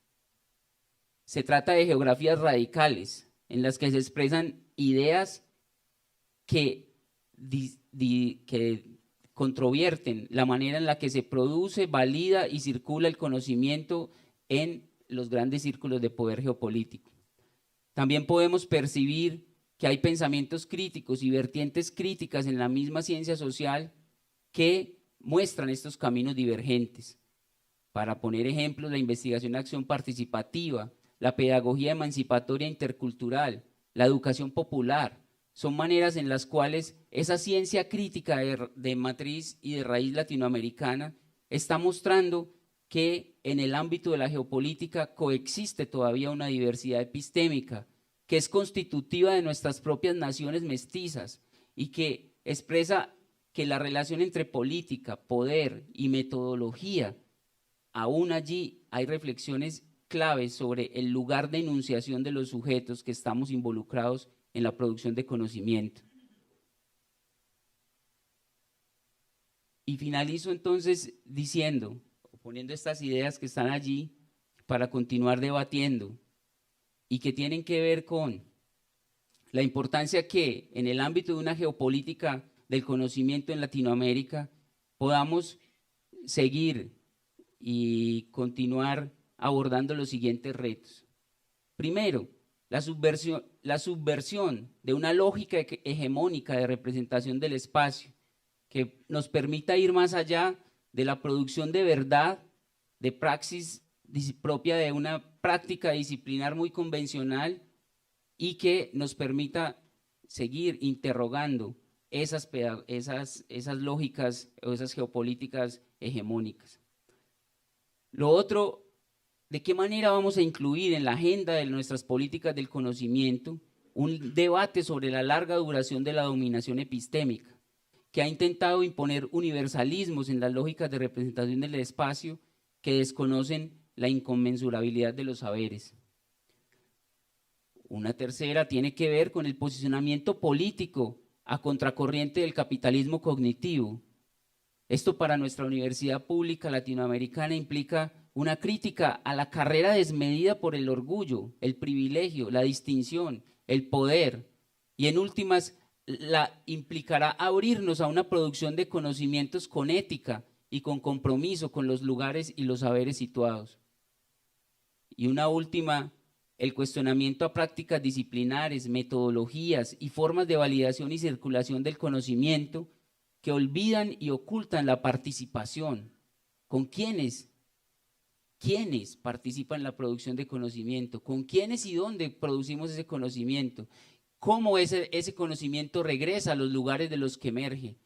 Se trata de geografías radicales en las que se expresan ideas que controvierten la manera en la que se produce, valida y circula el conocimiento en los grandes círculos de poder geopolítico. También podemos percibir que hay pensamientos críticos y vertientes críticas en la misma ciencia social que muestran estos caminos divergentes. Para poner ejemplos, la investigación de acción participativa, la pedagogía emancipatoria intercultural, la educación popular, son maneras en las cuales esa ciencia crítica de matriz y de raíz latinoamericana está mostrando que en el ámbito de la geopolítica coexiste todavía una diversidad epistémica que es constitutiva de nuestras propias naciones mestizas y que expresa que la relación entre política, poder y metodología, aún allí hay reflexiones claves sobre el lugar de enunciación de los sujetos que estamos involucrados en la producción de conocimiento. Y finalizo entonces diciendo, poniendo estas ideas que están allí para continuar debatiendo y que tienen que ver con la importancia que en el ámbito de una geopolítica del conocimiento en Latinoamérica podamos seguir y continuar abordando los siguientes retos. Primero, la la subversión de una lógica hegemónica de representación del espacio que nos permita ir más allá de la producción de verdad, de praxis propia de una práctica disciplinar muy convencional y que nos permita seguir interrogando esas lógicas o esas geopolíticas hegemónicas. Lo otro, ¿de qué manera vamos a incluir en la agenda de nuestras políticas del conocimiento un debate sobre la larga duración de la dominación epistémica, que ha intentado imponer universalismos en las lógicas de representación del espacio que desconocen la inconmensurabilidad de los saberes? Una tercera tiene que ver con el posicionamiento político a contracorriente del capitalismo cognitivo. Esto para nuestra universidad pública latinoamericana implica una crítica a la carrera desmedida por el orgullo, el privilegio, la distinción, el poder, y en últimas implicará abrirnos a una producción de conocimientos con ética y con compromiso con los lugares y los saberes situados. Y una última, el cuestionamiento a prácticas disciplinares, metodologías y formas de validación y circulación del conocimiento que olvidan y ocultan la participación. ¿Con quiénes? ¿Quiénes participan en la producción de conocimiento? ¿Con quiénes y dónde producimos ese conocimiento? ¿Cómo ese conocimiento regresa a los lugares de los que emerge?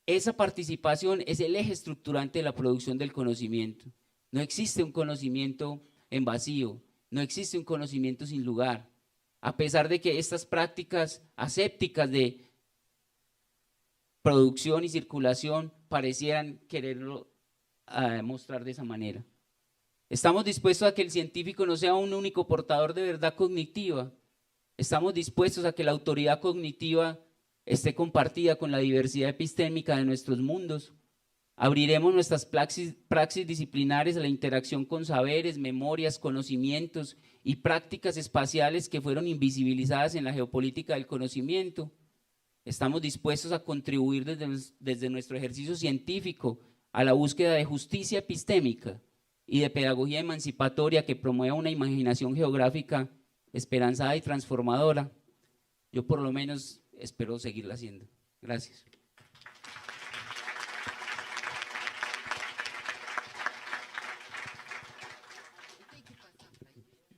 Esa participación es el eje estructurante de la producción del conocimiento. No existe un conocimiento en vacío, no existe un conocimiento sin lugar, a pesar de que estas prácticas asépticas de producción y circulación parecieran quererlo mostrar de esa manera. Estamos dispuestos a que el científico no sea un único portador de verdad cognitiva. Estamos dispuestos a que la autoridad cognitiva esté compartida con la diversidad epistémica de nuestros mundos. Abriremos nuestras praxis disciplinares a la interacción con saberes, memorias, conocimientos y prácticas espaciales que fueron invisibilizadas en la geopolítica del conocimiento. Estamos dispuestos a contribuir desde nuestro ejercicio científico a la búsqueda de justicia epistémica y de pedagogía emancipatoria que promueva una imaginación geográfica esperanzada y transformadora. Yo por lo menos espero seguirla haciendo. Gracias.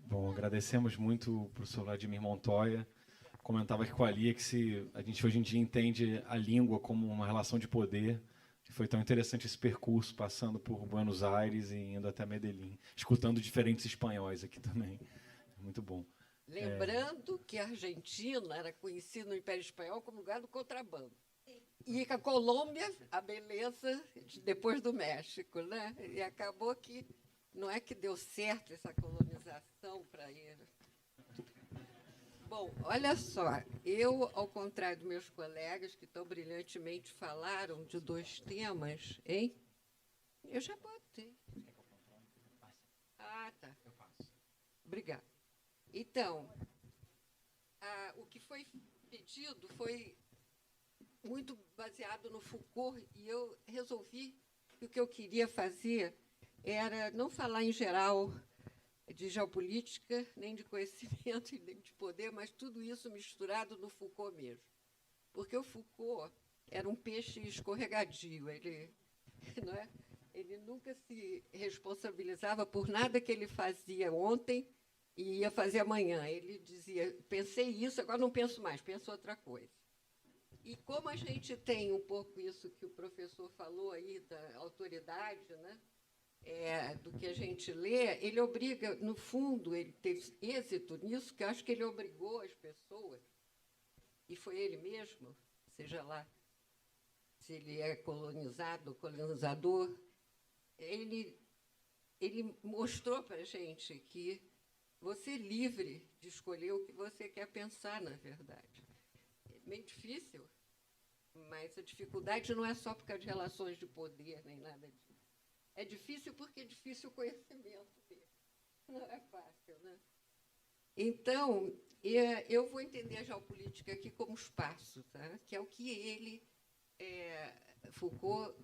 Bom, agradecemos muito o professor Vladimir Montoya. Comentava aqui com a Lia que a gente hoje em dia entende a língua como uma relação de poder. E foi tão interessante esse percurso, passando por Buenos Aires e indo até Medellín, escutando diferentes espanhóis aqui também. Muito bom. Lembrando que a Argentina era conhecida no Império Espanhol como lugar do contrabando. E a Colômbia, a beleza depois do México, né? E acabou que não é que deu certo essa colonização para ele. Bom, olha só, eu, ao contrário dos meus colegas que tão brilhantemente falaram de dois temas, hein? Eu já botei. Ah, tá. Obrigada. Então, o que foi pedido foi muito baseado no Foucault, e eu resolvi que o que eu queria fazer era não falar em geral de geopolítica, nem de conhecimento, nem de poder, mas tudo isso misturado no Foucault mesmo. Porque o Foucault era um peixe escorregadio, não é? Ele nunca se responsabilizava por nada que ele fazia ontem e ia fazer amanhã. Ele dizia, pensei isso, agora não penso mais, penso outra coisa. E como a gente tem um pouco isso que o professor falou aí, da autoridade, né? Do que a gente lê, ele obriga, no fundo, ele teve êxito nisso, que eu acho que ele obrigou as pessoas, e foi ele mesmo, seja lá se ele é colonizado, colonizador, ele mostrou para a gente que você é livre de escolher o que você quer pensar, na verdade. É meio difícil, mas a dificuldade não é só por causa de relações de poder, nem nada disso. É difícil porque é difícil o conhecimento dele. Não é fácil, né? Então, eu vou entender a geopolítica aqui como espaço, tá? Que é o que ele, Foucault,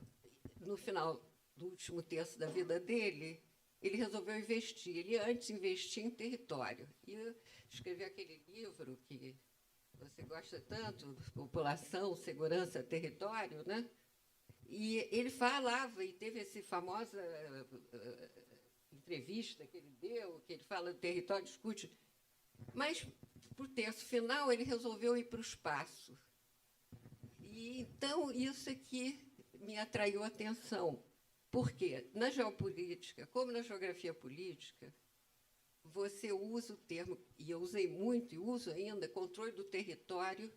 no final do último terço da vida dele, ele resolveu investir. Ele antes investia em território. E escreveu aquele livro que você gosta tanto, População, Segurança, Território, né? E ele falava, e teve essa famosa entrevista que ele deu, que ele fala do território, discute, mas, para o terço final, ele resolveu ir para o espaço. E, então, isso é que me atraiu a atenção. Por quê? Na geopolítica, como na geografia política, você usa o termo, e eu usei muito e uso ainda, controle do território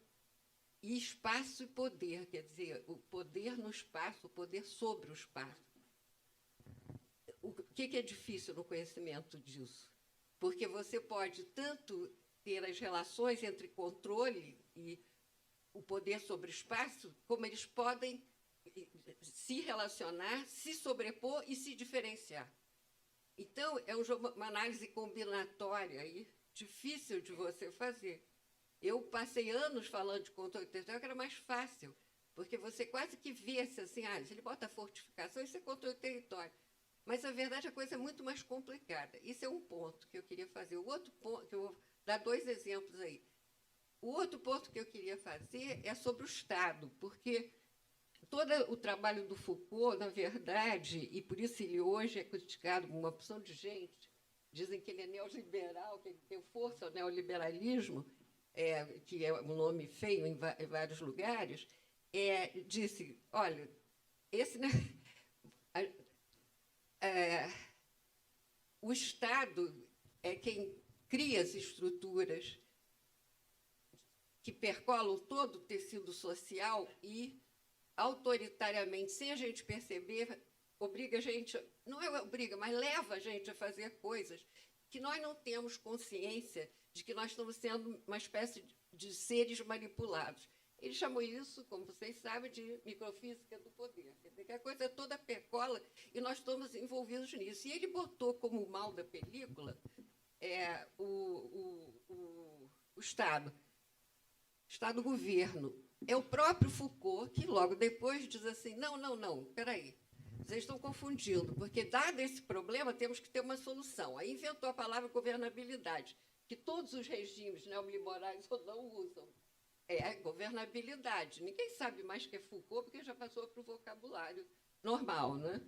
e espaço e poder, quer dizer, o poder no espaço, o poder sobre o espaço. O que é difícil no conhecimento disso? Porque você pode tanto ter as relações entre controle e o poder sobre o espaço, como eles podem se relacionar, se sobrepor e se diferenciar. Então, é uma análise combinatória aí, difícil de você fazer. Eu passei anos falando de controle territorial, que era mais fácil, porque você quase que vê-se assim, se ele bota fortificação, isso é controle do território. Mas, a verdade, a coisa é muito mais complicada. Isso é um ponto que eu queria fazer. O outro ponto, que eu vou dar 2 exemplos aí. O outro ponto que eu queria fazer é sobre o Estado, porque todo o trabalho do Foucault, na verdade, e por isso ele hoje é criticado por uma opção de gente, dizem que ele é neoliberal, que ele tem força ao neoliberalismo, que é um nome feio em vários lugares, disse, olha, o Estado é quem cria as estruturas que percolam todo o tecido social e, autoritariamente, sem a gente perceber, obriga a gente, não é obriga, mas leva a gente a fazer coisas que nós não temos consciência de que nós estamos sendo uma espécie de seres manipulados. Ele chamou isso, como vocês sabem, de microfísica do poder. Quer dizer, que a coisa toda percola e nós estamos envolvidos nisso. E ele botou como mal da película o Estado. Estado-governo. É o próprio Foucault que, logo depois, diz assim, não, espera aí, vocês estão confundindo, porque, dado esse problema, temos que ter uma solução. Aí inventou a palavra governabilidade, que todos os regimes neoliberais ou não usam. Governabilidade. Ninguém sabe mais que é Foucault, porque já passou para o vocabulário normal, né?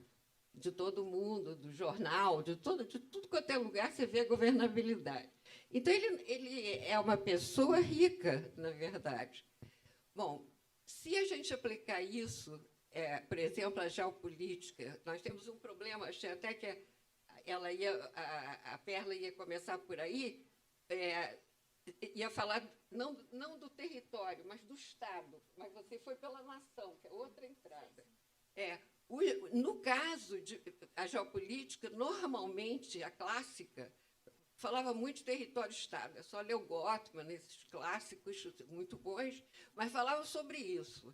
De todo mundo, do jornal, de tudo quanto é lugar, você vê governabilidade. Então, ele é uma pessoa rica, na verdade. Bom, se a gente aplicar isso, por exemplo, a geopolítica, nós temos um problema, achei até que a Perla ia começar por aí, ia falar não do território, mas do Estado, mas você foi pela nação, que é outra entrada. No caso da geopolítica, normalmente, a clássica, falava muito de território-Estado, é só ler o Gottman, esses clássicos muito bons, mas falava sobre isso.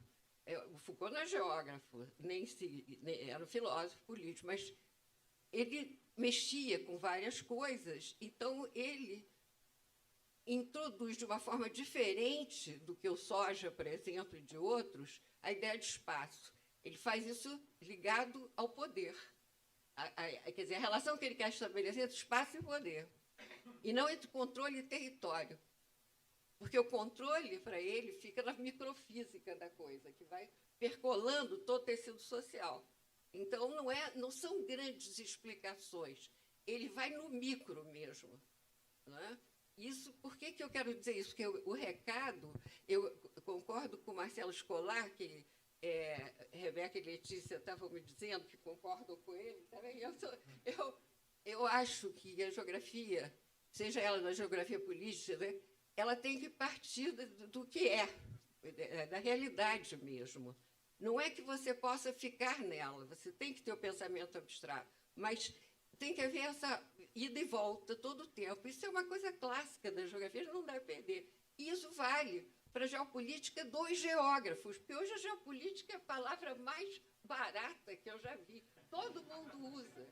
O Foucault não é geógrafo, nem era um filósofo político, mas ele mexia com várias coisas, então ele introduz de uma forma diferente do que o Soja, por exemplo, e de outros, a ideia de espaço. Ele faz isso ligado ao poder. Quer dizer, a relação que ele quer estabelecer entre espaço e poder. E não entre controle e território. Porque o controle, para ele, fica na microfísica da coisa, que vai percolando todo o tecido social. Então, não são grandes explicações. Ele vai no micro mesmo. Não é? Por que eu quero dizer isso? Porque o recado, eu concordo com o Marcelo Scolar, que Rebeca e Letícia estavam me dizendo que concordam com ele. Também. Eu acho que a geografia, seja ela na geografia política, né, ela tem que partir do que da realidade mesmo. Não é que você possa ficar nela, você tem que ter o pensamento abstrato, mas tem que haver essa ida e volta todo o tempo. Isso é uma coisa clássica da geografia, a gente não deve perder. E isso vale para a geopolítica dos geógrafos, porque hoje a geopolítica é a palavra mais barata que eu já vi. Todo mundo usa.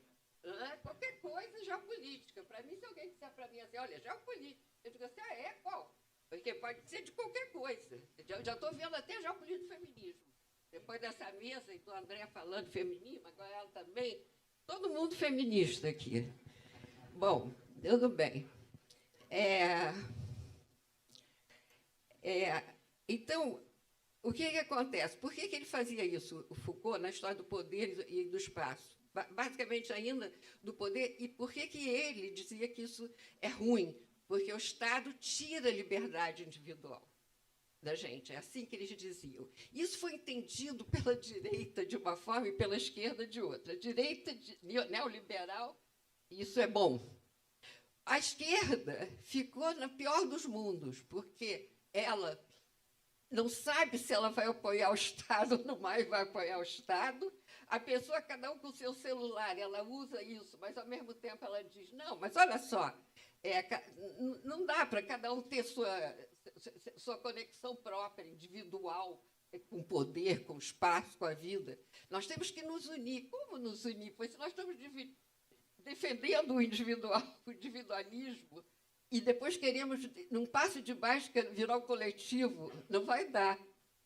Qualquer coisa, geopolítica. Para mim, se alguém disser para mim assim, olha, geopolítica, eu digo assim, qual? Porque pode ser de qualquer coisa. Já estou vendo até geopolítica do feminismo. Depois dessa mesa, e do André falando feminismo, agora ela também. todo mundo feminista aqui. Bom, tudo bem. Então, o que acontece? Por que ele fazia isso, o Foucault, na história do poder e do espaço? Basicamente, ainda, do poder. E por que ele dizia que isso é ruim? Porque o Estado tira a liberdade individual da gente. É assim que eles diziam. Isso foi entendido pela direita de uma forma e pela esquerda de outra. A direita neoliberal, isso é bom. A esquerda ficou no pior dos mundos, porque ela não sabe se ela vai apoiar o Estado ou não mais vai apoiar o Estado. A pessoa, cada um com o seu celular, ela usa isso, mas, ao mesmo tempo, ela diz, não, mas olha só, não dá para cada um ter sua conexão própria, individual, com poder, com espaço, com a vida. Nós temos que nos unir. Como nos unir? Pois se nós estamos defendendo o individualismo, e depois queremos, num passo de baixo, virar o coletivo, não vai dar.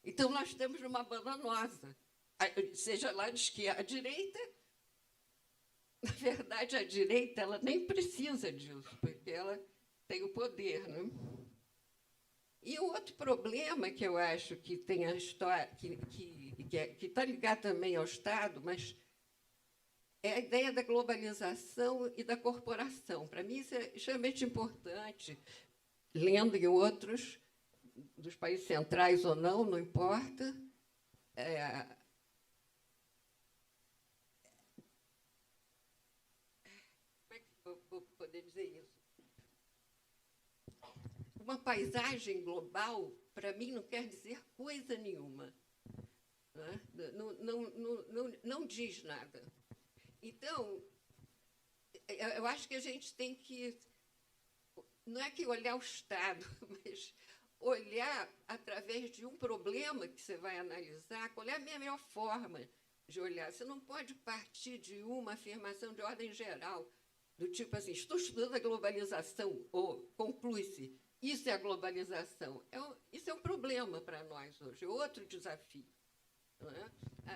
Então, nós estamos numa bananosa, seja lá de esquerda. A direita, na verdade, a direita ela nem precisa disso, porque ela tem o poder. Né? E o outro problema que eu acho que tem a história, que está ligado também ao Estado, mas é a ideia da globalização e da corporação. Para mim, isso é extremamente importante. Lendo em outros, dos países centrais ou não, não importa. Como é que eu vou poder dizer isso? Uma paisagem global, para mim, não quer dizer coisa nenhuma. Não diz nada. Então, eu acho que a gente tem que, não é que olhar o Estado, mas olhar através de um problema que você vai analisar, qual é a melhor forma de olhar. Você não pode partir de uma afirmação de ordem geral, do tipo assim, estou estudando a globalização, ou conclui-se, isso é a globalização. Isso é um problema para nós hoje, é outro desafio. Não é?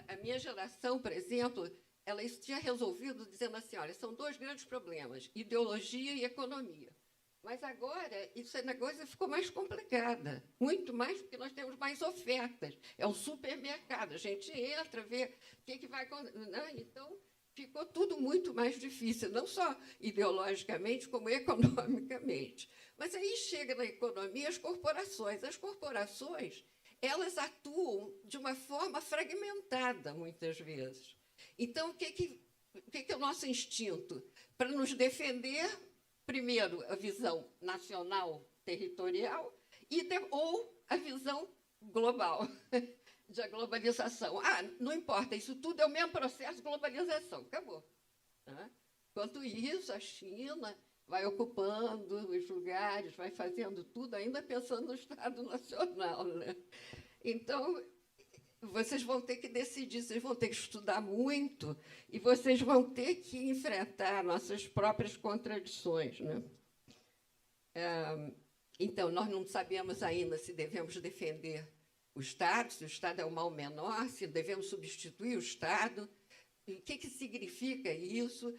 A minha geração, por exemplo, ela tinha resolvido dizendo assim, olha, são dois grandes problemas, ideologia e economia. Mas agora, essa coisa ficou mais complicada, muito mais porque nós temos mais ofertas. É um supermercado, a gente entra, vê o que vai acontecer. Então, ficou tudo muito mais difícil, não só ideologicamente, como economicamente. Mas aí chega na economia as corporações. As corporações, elas atuam de uma forma fragmentada, muitas vezes. Então, o que é o nosso instinto? Para nos defender, primeiro, a visão nacional, territorial, ou a visão global, da globalização. Não importa, isso tudo é o mesmo processo de globalização, acabou. Enquanto isso, a China vai ocupando os lugares, vai fazendo tudo, ainda pensando no Estado Nacional. Né? Então, vocês vão ter que decidir, vocês vão ter que estudar muito e vocês vão ter que enfrentar nossas próprias contradições. Né? Então, nós não sabemos ainda se devemos defender o Estado, se o Estado é o mal menor, se devemos substituir o Estado, o que significa isso.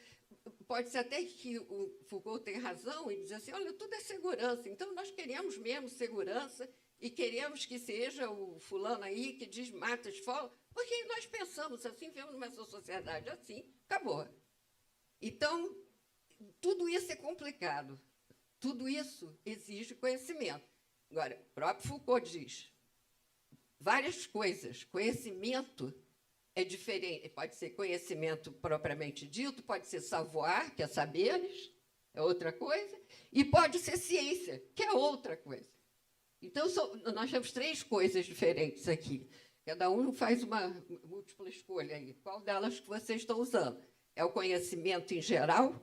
Pode ser até que o Foucault tenha razão e diz assim, olha, tudo é segurança, então nós queremos mesmo segurança e queremos que seja o fulano aí que desmata as escola, porque nós pensamos assim, vivemos numa sociedade assim, acabou. Então, tudo isso é complicado, tudo isso exige conhecimento. Agora, o próprio Foucault diz várias coisas, conhecimento é diferente, pode ser conhecimento propriamente dito, pode ser savoir, que é saberes, é outra coisa, e pode ser ciência, que é outra coisa. Então, nós temos três coisas diferentes aqui. Cada um faz uma múltipla escolha aí. Qual delas que vocês estão usando? É o conhecimento em geral?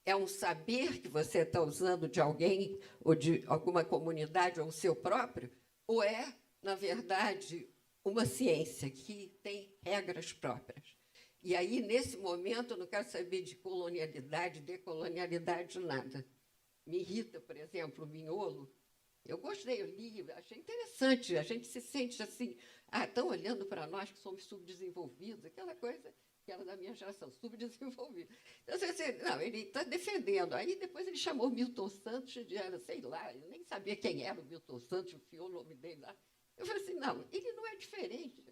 É um saber que você está usando de alguém, ou de alguma comunidade, ou o seu próprio? Ou é, na verdade, uma ciência que tem regras próprias? E aí, nesse momento, eu não quero saber de colonialidade, decolonialidade, nada. Me irrita, por exemplo, o miolo, Eu gostei, eu li, achei interessante. A gente se sente assim, estão olhando para nós que somos subdesenvolvidos, aquela coisa que era da minha geração, subdesenvolvido. Então, assim, não, ele está defendendo. Aí depois ele chamou Milton Santos de, sei lá, eu nem sabia quem era o Milton Santos, enfiou o nome dele lá. Eu falei assim, não, ele não é diferente.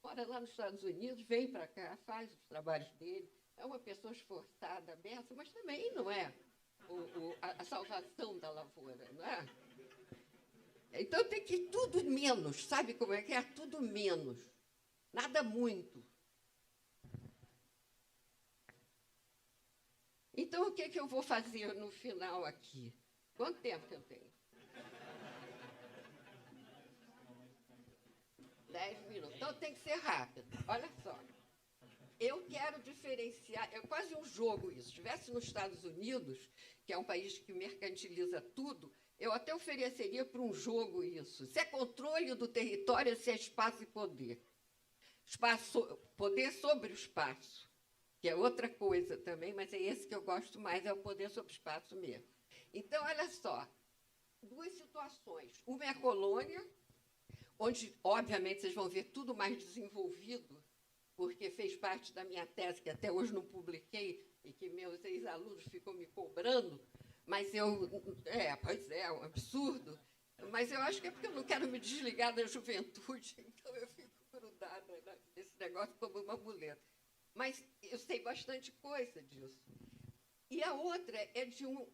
Mora lá nos Estados Unidos, vem para cá, faz os trabalhos dele, é uma pessoa esforçada, aberta, mas também não é a salvação da lavoura, não é? Então tem que ir tudo menos, sabe como é que é? Tudo menos, nada muito. Então, o que eu vou fazer no final aqui? Quanto tempo que eu tenho? 10 minutos. Então, tem que ser rápido. Olha só. Eu quero diferenciar... É quase um jogo isso. Se estivesse nos Estados Unidos, que é um país que mercantiliza tudo, eu até ofereceria para um jogo isso. Se é controle do território, se é espaço e poder. Poder sobre o espaço, que é outra coisa também, mas é esse que eu gosto mais, é o poder sobre o espaço mesmo. Então, olha só. Duas situações. Uma é a colônia, onde, obviamente, vocês vão ver tudo mais desenvolvido, porque fez parte da minha tese, que até hoje não publiquei, e que meus ex-alunos ficam me cobrando, mas pois é, um absurdo, mas eu acho que é porque eu não quero me desligar da juventude, então eu fico grudada nesse negócio como uma muleta. Mas eu sei bastante coisa disso. E a outra é de um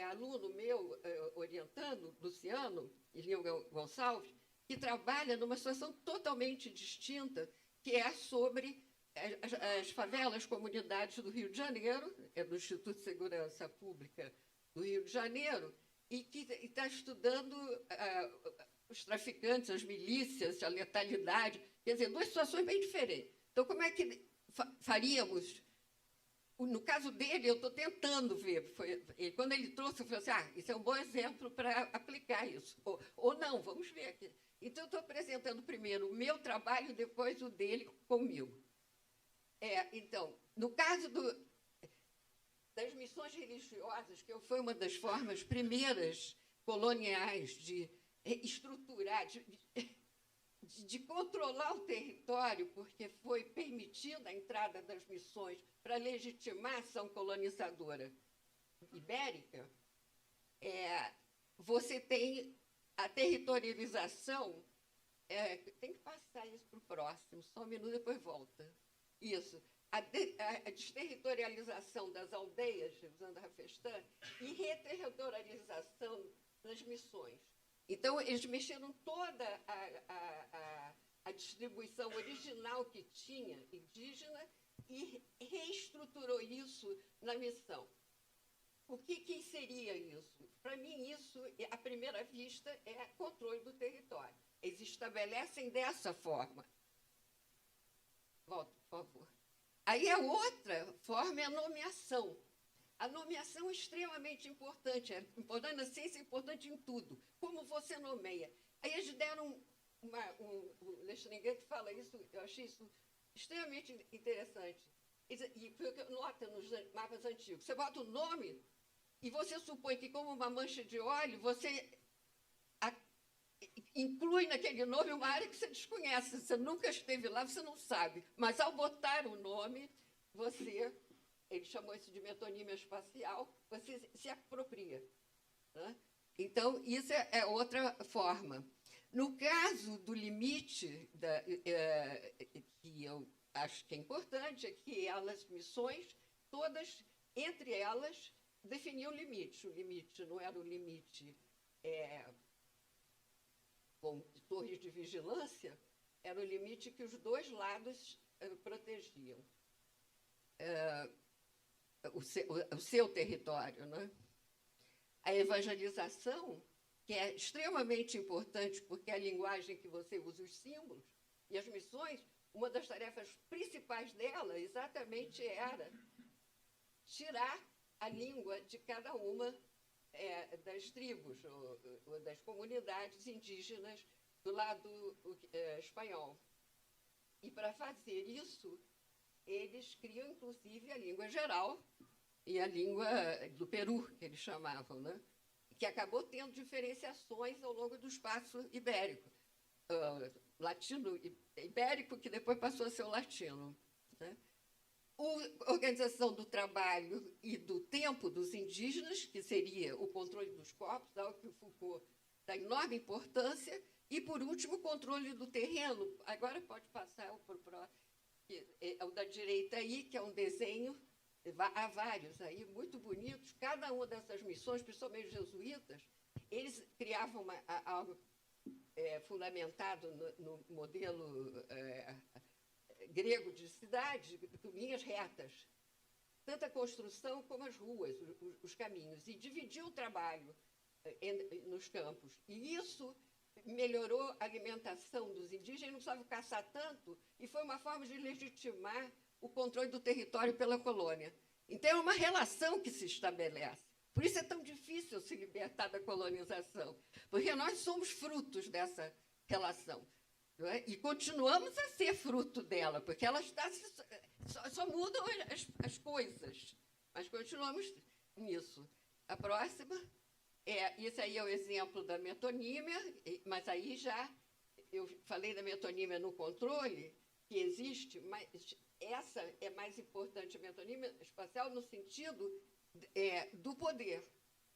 aluno meu, orientando, Luciano Irineu Gonçalves, que trabalha numa situação totalmente distinta, que é sobre as favelas, comunidades do Rio de Janeiro, é do Instituto de Segurança Pública do Rio de Janeiro, e que está estudando os traficantes, as milícias, a letalidade, quer dizer, duas situações bem diferentes. Então, como é que faríamos? No caso dele, eu estou tentando ver. Quando ele trouxe, eu falei assim, isso é um bom exemplo para aplicar isso. Ou não, vamos ver aqui. Então, eu estou apresentando primeiro o meu trabalho, depois o dele comigo. Então, no caso das missões religiosas, que foi uma das formas primeiras coloniais de estruturar, de controlar o território, porque foi permitida a entrada das missões para legitimar a ação colonizadora ibérica, você tem a territorialização, tem que passar isso para o próximo, só um minuto, depois volta. Isso. A desterritorialização das aldeias, usando a Rafestan, e reterritorialização das missões. Então, eles mexeram toda a distribuição original que tinha, indígena, e reestruturou isso na missão. O que seria isso? Para mim, isso, à primeira vista, é controle do território. Eles estabelecem dessa forma. Volta, por favor. Aí a outra forma é a nomeação. A nomeação é extremamente importante. É importante na ciência, é importante em tudo. Como você nomeia. Aí eles deram o Lechlinguet fala isso, eu achei isso extremamente interessante. E foi o que nota nos mapas antigos. Você bota o nome e você supõe que, como uma mancha de óleo, você inclui naquele nome uma área que você desconhece. Você nunca esteve lá, você não sabe. Mas, ao botar o nome, ele chamou isso de metonímia espacial, você se apropria. Né? Então, isso é outra forma. No caso do limite, que eu acho que é importante, é que as missões, todas, entre elas, definiam limites. O limite não era o limite com torres de vigilância, era o limite que os dois lados protegiam. O seu território. Né? A evangelização, que é extremamente importante, porque é a linguagem que você usa, os símbolos, e as missões, uma das tarefas principais dela exatamente era tirar a língua de cada uma das tribos, ou das comunidades indígenas do lado espanhol. E, para fazer isso, eles criam, inclusive, a língua geral e a língua do Peru, que eles chamavam, né? que acabou tendo diferenciações ao longo do espaço ibérico. Latino-ibérico, que depois passou a ser o latino. Né? A organização do trabalho e do tempo dos indígenas, que seria o controle dos corpos, algo que o Foucault dá enorme importância, e, por último, o controle do terreno. Agora pode passar para o próximo, que é o da direita aí, que é um desenho, há vários aí, muito bonitos. Cada uma dessas missões, principalmente os jesuítas, eles criavam algo fundamentado no modelo grego de cidade, com linhas retas, tanto a construção como as ruas, os caminhos, e dividiu o trabalho nos campos. E isso melhorou a alimentação dos indígenas, não precisavam caçar tanto, e foi uma forma de legitimar o controle do território pela colônia. Então, é uma relação que se estabelece. Por isso é tão difícil se libertar da colonização, porque nós somos frutos dessa relação. Não é? E continuamos a ser fruto dela, porque ela está só mudam as coisas, mas continuamos nisso. A próxima, isso aí é o exemplo da metonímia, mas aí já eu falei da metonímia no controle, que existe, mas essa é mais importante, a metonímia espacial, no sentido do poder.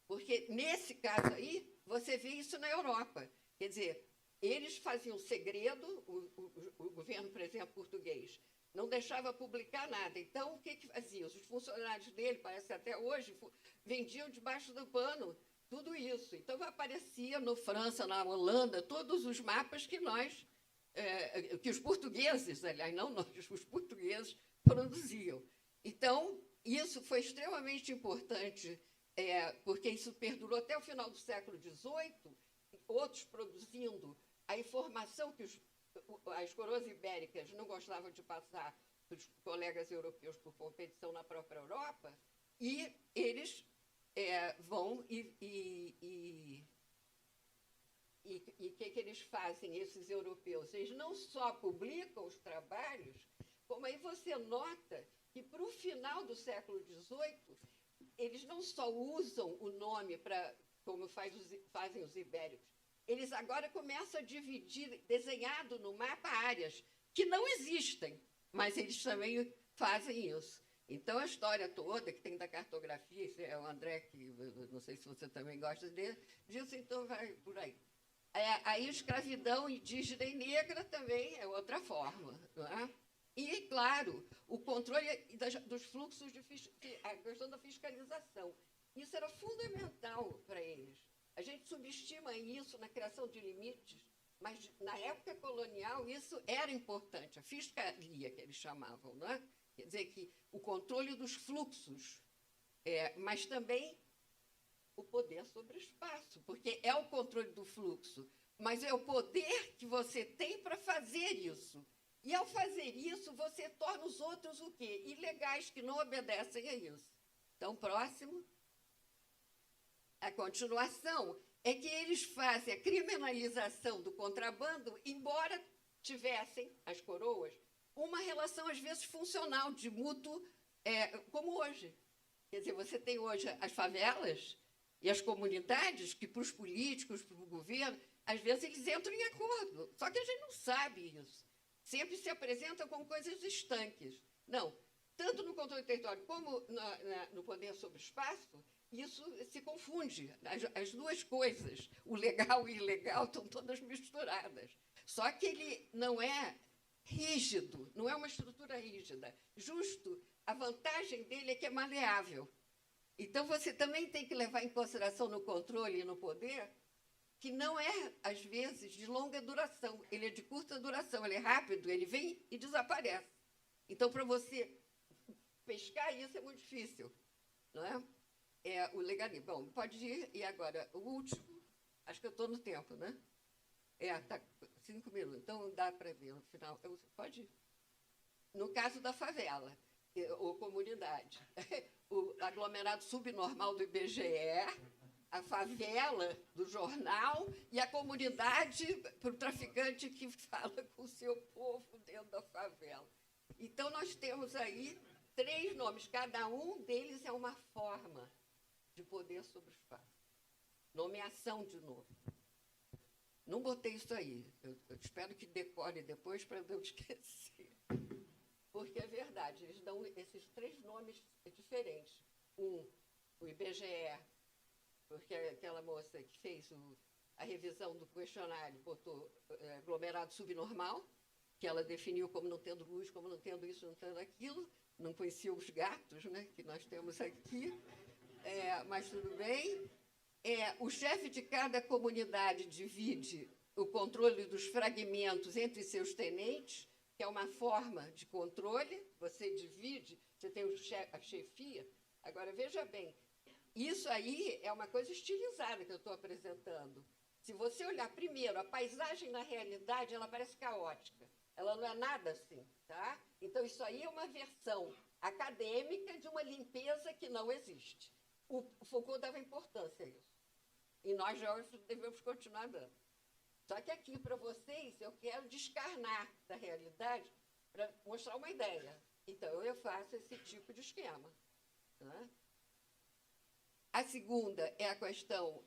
Porque, nesse caso aí, você vê isso na Europa. Quer dizer, eles faziam segredo, o governo, por exemplo, português, não deixava publicar nada. Então, o que fazia? Os funcionários dele, parece até hoje, vendiam debaixo do pano tudo isso. Então, aparecia na França, na Holanda, todos os mapas que que os portugueses, aliás, não nós, os portugueses produziam. Então, isso foi extremamente importante, porque isso perdurou até o final do século XVIII, outros produzindo a informação que as coroas ibéricas não gostavam de passar para os colegas europeus por competição na própria Europa, e eles vão e o que eles fazem, esses europeus? Eles não só publicam os trabalhos, como aí você nota que, para o final do século XVIII, eles não só usam o nome como fazem os ibéricos, eles agora começam a dividir, desenhado no mapa, áreas que não existem, mas eles também fazem isso. Então, a história toda que tem da cartografia, isso é o André, que não sei se você também gosta disso, então vai por aí. Aí, escravidão indígena e negra também é outra forma, não é? E, claro, o controle dos fluxos, a questão da fiscalização. Isso era fundamental para eles. A gente subestima isso na criação de limites, mas, na época colonial, isso era importante, a fiscalia, que eles chamavam, não é? Quer dizer, que o controle dos fluxos, mas também o poder sobre o espaço, porque é o controle do fluxo, mas é o poder que você tem para fazer isso. E, ao fazer isso, você torna os outros o quê? Ilegais, que não obedecem a isso. Então, próximo. A continuação é que eles fazem a criminalização do contrabando, embora tivessem, as coroas, uma relação, às vezes, funcional, de mútuo, como hoje. Quer dizer, você tem hoje as favelas e as comunidades que, para os políticos, para o governo, às vezes eles entram em acordo. Só que a gente não sabe isso. Sempre se apresentam como coisas estanques. Não. Tanto no controle do território como no poder sobre o espaço, isso se confunde. As duas coisas, o legal e o ilegal, estão todas misturadas. Só que ele não é rígido, não é uma estrutura rígida. Justo, a vantagem dele é que é maleável. Então, você também tem que levar em consideração no controle e no poder que não é, às vezes, de longa duração. Ele é de curta duração, ele é rápido, ele vem e desaparece. Então, para você pescar isso é muito difícil, não é? O legalismo. Bom, pode ir. E agora, o último, acho que eu estou no tempo, né? Está 5 minutos, então dá para ver no final. Pode ir. No caso da favela, ou comunidade, o aglomerado subnormal do IBGE, a favela do jornal e a comunidade para o traficante que fala com o seu povo dentro da favela. Então, nós temos aí 3 nomes, cada um deles é uma forma de poder sobre o espaço. Nomeação de novo. Não botei isso aí. Eu espero que decore depois para eu não esquecer. Porque é verdade, eles dão esses 3 nomes diferentes. O IBGE, porque aquela moça que fez a revisão do questionário botou aglomerado subnormal, que ela definiu como não tendo luz, como não tendo isso, não tendo aquilo, não conhecia os gatos, né, que nós temos aqui, mas tudo bem. O chefe de cada comunidade divide o controle dos fragmentos entre seus tenentes, que é uma forma de controle, você divide, você tem a chefia. Agora, veja bem, isso aí é uma coisa estilizada que eu estou apresentando. Se você olhar primeiro, a paisagem, na realidade, ela parece caótica. Ela não é nada assim, tá? Então, isso aí é uma versão acadêmica de uma limpeza que não existe. O Foucault dava importância a isso. E nós, geógrafos, devemos continuar dando. Só que aqui, para vocês, eu quero descarnar da realidade para mostrar uma ideia. Então, eu faço esse tipo de esquema. Né? A segunda é a questão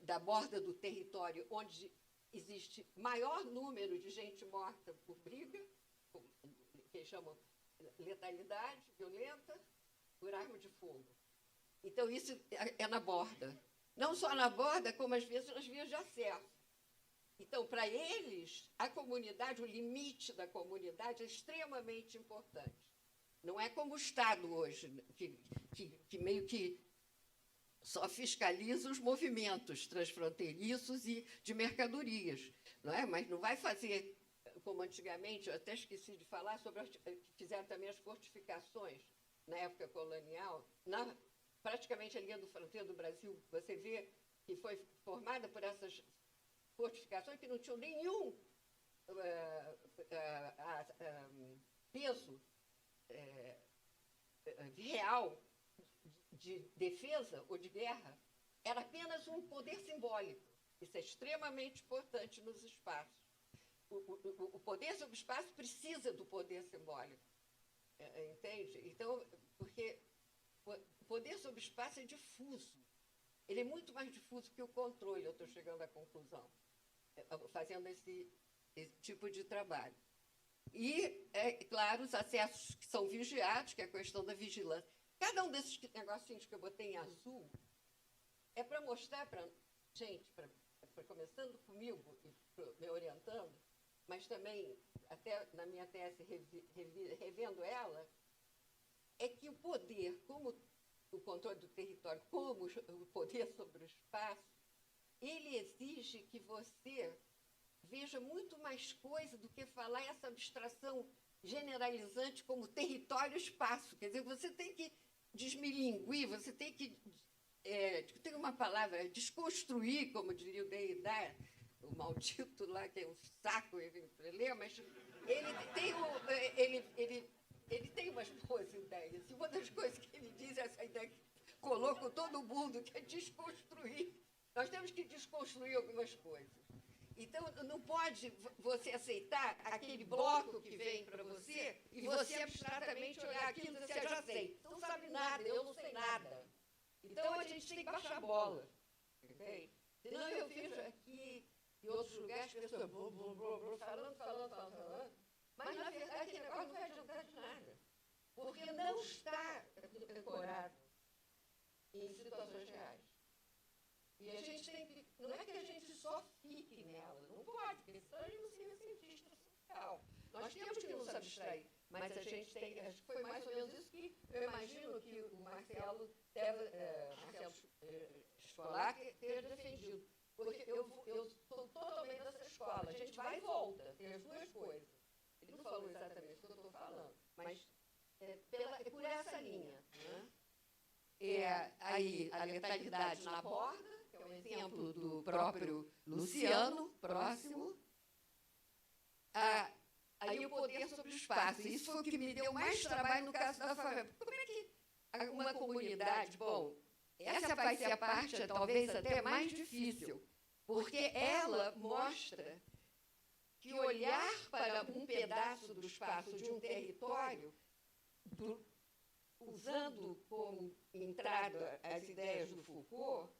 da borda do território, onde existe maior número de gente morta por briga, que eles chamam letalidade violenta, por arma de fogo. Então, isso é na borda. Não só na borda, como às vezes nas vias de acesso. Então, para eles, a comunidade, o limite da comunidade é extremamente importante. Não é como o Estado hoje, que meio que só fiscaliza os movimentos transfronteiriços e de mercadorias, não é? Mas não vai fazer, como antigamente, eu até esqueci de falar, fizeram também as fortificações na época colonial, praticamente a linha do fronteira do Brasil, você vê que foi formada por essas fortificações que não tinham nenhum peso real de defesa ou de guerra, era apenas um poder simbólico. Isso é extremamente importante nos espaços. O poder sobre o espaço precisa do poder simbólico, entende? Então, porque o poder sobre o espaço é difuso. Ele é muito mais difuso que o controle, eu estou chegando à conclusão, fazendo esse tipo de trabalho. E, claro, os acessos que são vigiados, que é a questão da vigilância. Cada um desses negocinhos que eu botei em azul é para mostrar para gente, começando comigo e me orientando, mas também, até na minha tese, revendo ela, é que o poder, como o controle do território, como o poder sobre o espaço, ele exige que você veja muito mais coisa do que falar essa abstração generalizante como território e espaço. Quer dizer, você tem que desmilinguir, você tem que, tem uma palavra, desconstruir, como diria o Derrida, o maldito lá, que é um saco para ler, mas ele tem umas boas ideias. E uma das coisas que ele diz é essa ideia que colou com todo mundo, que é desconstruir. Nós temos que desconstruir algumas coisas. Então, não pode você aceitar aquele bloco que vem para você e você abstratamente olhar aquilo e dizer, eu já sei. Você não sabe nada, eu não sei nada. Então, a gente tem que baixar a bola. Okay? Senão eu vejo aqui, em outros lugares, pessoas falando. Mas, na verdade, aquele negócio não vai adiantar de nada. Porque não está decorado em situações reais. E a gente tem que... Não é que a gente só fique nela, não pode, porque senão a gente não seria cientista social. Nós temos que nos abstrair, mas a gente tem... Acho que foi mais ou menos isso que eu imagino que o Marcelo Escolar ter defendido. Porque eu sou totalmente dessa escola. A gente vai e volta, tem as duas coisas. Ele não falou exatamente o que eu estou falando, mas por essa linha. Né? Aí a letalidade na borda, que é um exemplo do próprio Luciano, próximo. Aí o poder sobre o espaço. Isso foi o que me deu mais trabalho no caso da favela. Como é que uma comunidade... Bom, essa vai ser a parte, talvez, até mais difícil, porque ela mostra que olhar para um pedaço do espaço de um território, usando como entrada as ideias do Foucault,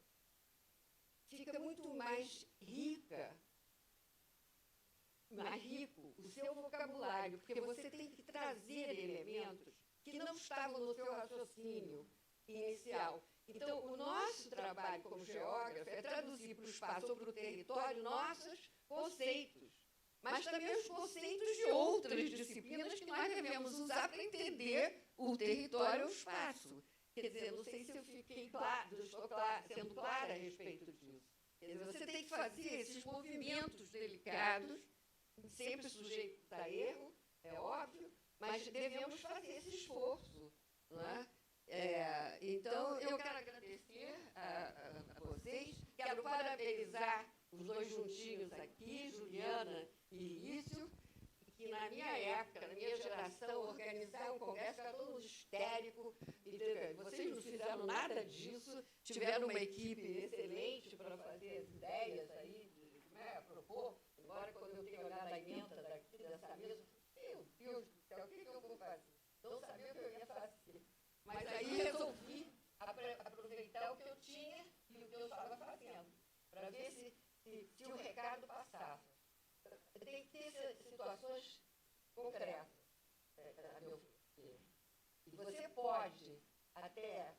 fica muito mais rico o seu vocabulário, porque você tem que trazer elementos que não estavam no seu raciocínio inicial. Então, o nosso trabalho como geógrafo é traduzir para o espaço ou para o território nossos conceitos, mas também os conceitos de outras disciplinas que nós devemos usar para entender o território e o espaço. Quer dizer, não sei se eu fiquei sendo clara a respeito disso. Quer dizer, você tem que fazer esses movimentos delicados, sempre sujeitos a erro, é óbvio, mas devemos fazer esse esforço, não é? Então, eu quero agradecer a vocês, quero parabenizar os dois juntinhos aqui, Juliana e Ício, que na minha época, na minha geração, organizar um congresso era todo mundo histérico, e vocês não fizeram nada disso, tiveram uma equipe excelente para fazer as ideias aí, propor, embora quando eu tenho olhado a emenda daqui, dessa mesa, meu Deus do céu, o que eu vou fazer? Não sabia o que eu ia fazer. Mas aí resolvi aproveitar o que eu tinha e o que eu estava fazendo, para ver se o recado passava. Tem que ter situações concretas, a meu ver. E você pode até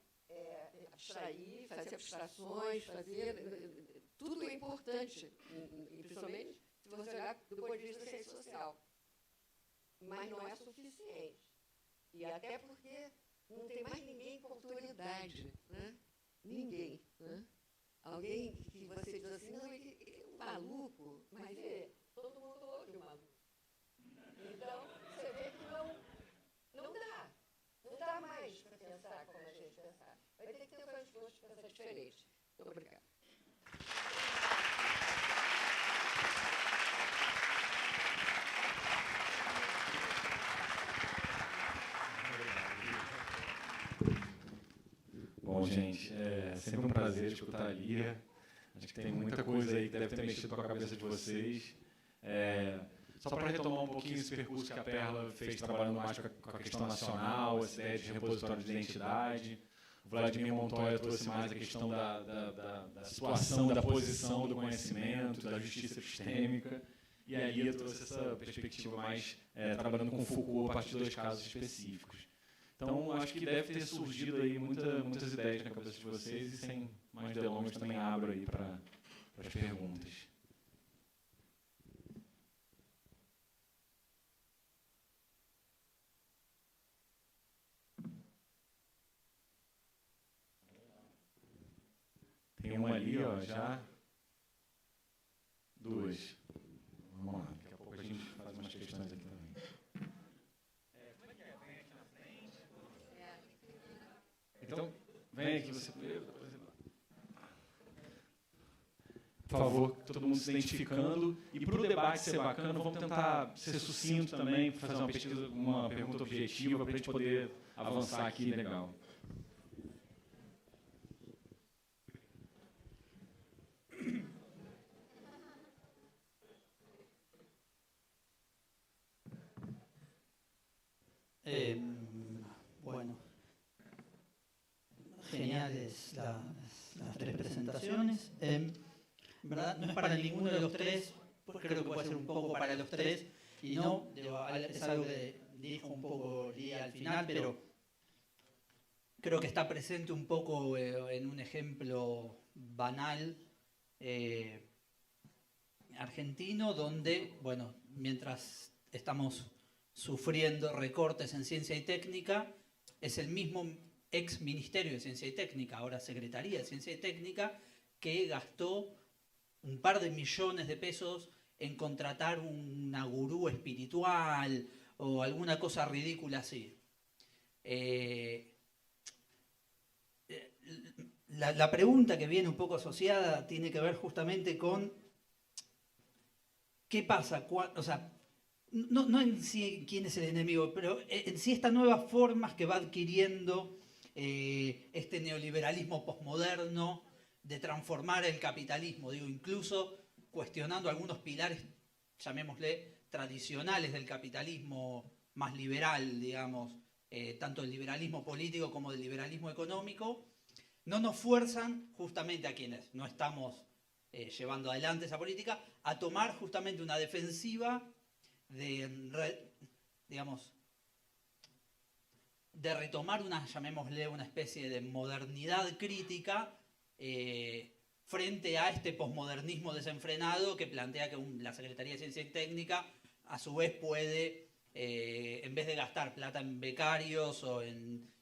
abstrair, fazer abstrações, tudo é importante, principalmente se você olhar do ponto de vista da ciência social. Mas não é suficiente. E até porque não tem mais ninguém com autoridade, né? Ninguém. Né? Alguém que você diz assim, não, ele é um maluco, mas todo mundo ouve o maluco. Então, você vê que não dá mais para pensar como a gente pensava. Vai ter que ter um esforço para pensar diferente. Muito obrigada. Bom, gente, é sempre um prazer escutar a Lia. Acho que tem muita coisa aí que deve ter mexido com a cabeça de vocês. Só para retomar um pouquinho esse percurso que a Perla fez trabalhando mais com a questão nacional, essa ideia de repositório de identidade. O Vladimir Montoya trouxe mais a questão da situação, da posição do conhecimento, da justiça epistêmica. E a Lia trouxe essa perspectiva mais trabalhando com Foucault a partir de 2 casos específicos. Então, acho que deve ter surgido aí muitas ideias na cabeça de vocês e, sem mais delongas, também abro aí para as perguntas. Tem uma ali, ó, já. 2. Vamos lá, daqui a pouco a gente faz umas questões aqui também. Como é que é? Vem aqui na frente? Então, vem aqui você primeiro. Por favor, todo mundo se identificando. E para o debate ser bacana, vamos tentar ser sucinto também, fazer uma pesquisa, uma pergunta objetiva para a gente poder avançar aqui legal. Bueno, geniales las 3 presentaciones. En verdad, no es para ninguno de los 3, pues creo que puede ser un poco para los 3, y no, es algo que dijo un poco Lía al final, pero creo que está presente un poco en un ejemplo banal argentino, donde, bueno, mientras estamos sufriendo recortes en ciencia y técnica, es el mismo ex Ministerio de Ciencia y Técnica, ahora Secretaría de Ciencia y Técnica, que gastó un par de millones de pesos en contratar una gurú espiritual o alguna cosa ridícula así. La pregunta que viene un poco asociada tiene que ver justamente con qué pasa, o sea, no en sí quién es el enemigo, pero en sí estas nuevas formas que va adquiriendo este neoliberalismo posmoderno de transformar el capitalismo, digo, incluso cuestionando algunos pilares, llamémosle, tradicionales del capitalismo más liberal, digamos, tanto del liberalismo político como del liberalismo económico, no nos fuerzan justamente a quienes no estamos llevando adelante esa política, a tomar justamente una defensiva de retomar llamémosle, una especie de modernidad crítica frente a este posmodernismo desenfrenado que plantea que la Secretaría de Ciencia y Técnica a su vez puede, en vez de gastar plata en becarios o en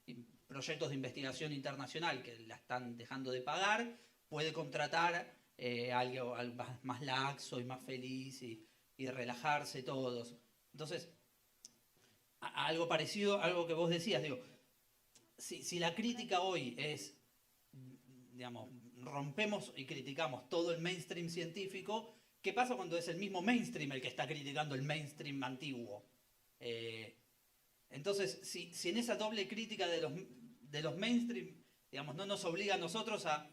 proyectos de investigación internacional que la están dejando de pagar, puede contratar algo más laxo y más feliz y relajarse todos. Entonces, algo parecido, algo que vos decías, digo, si la crítica hoy es, digamos, rompemos y criticamos todo el mainstream científico, ¿qué pasa cuando es el mismo mainstream el que está criticando el mainstream antiguo? Entonces, si en esa doble crítica de los mainstream, digamos, no nos obliga a nosotros a,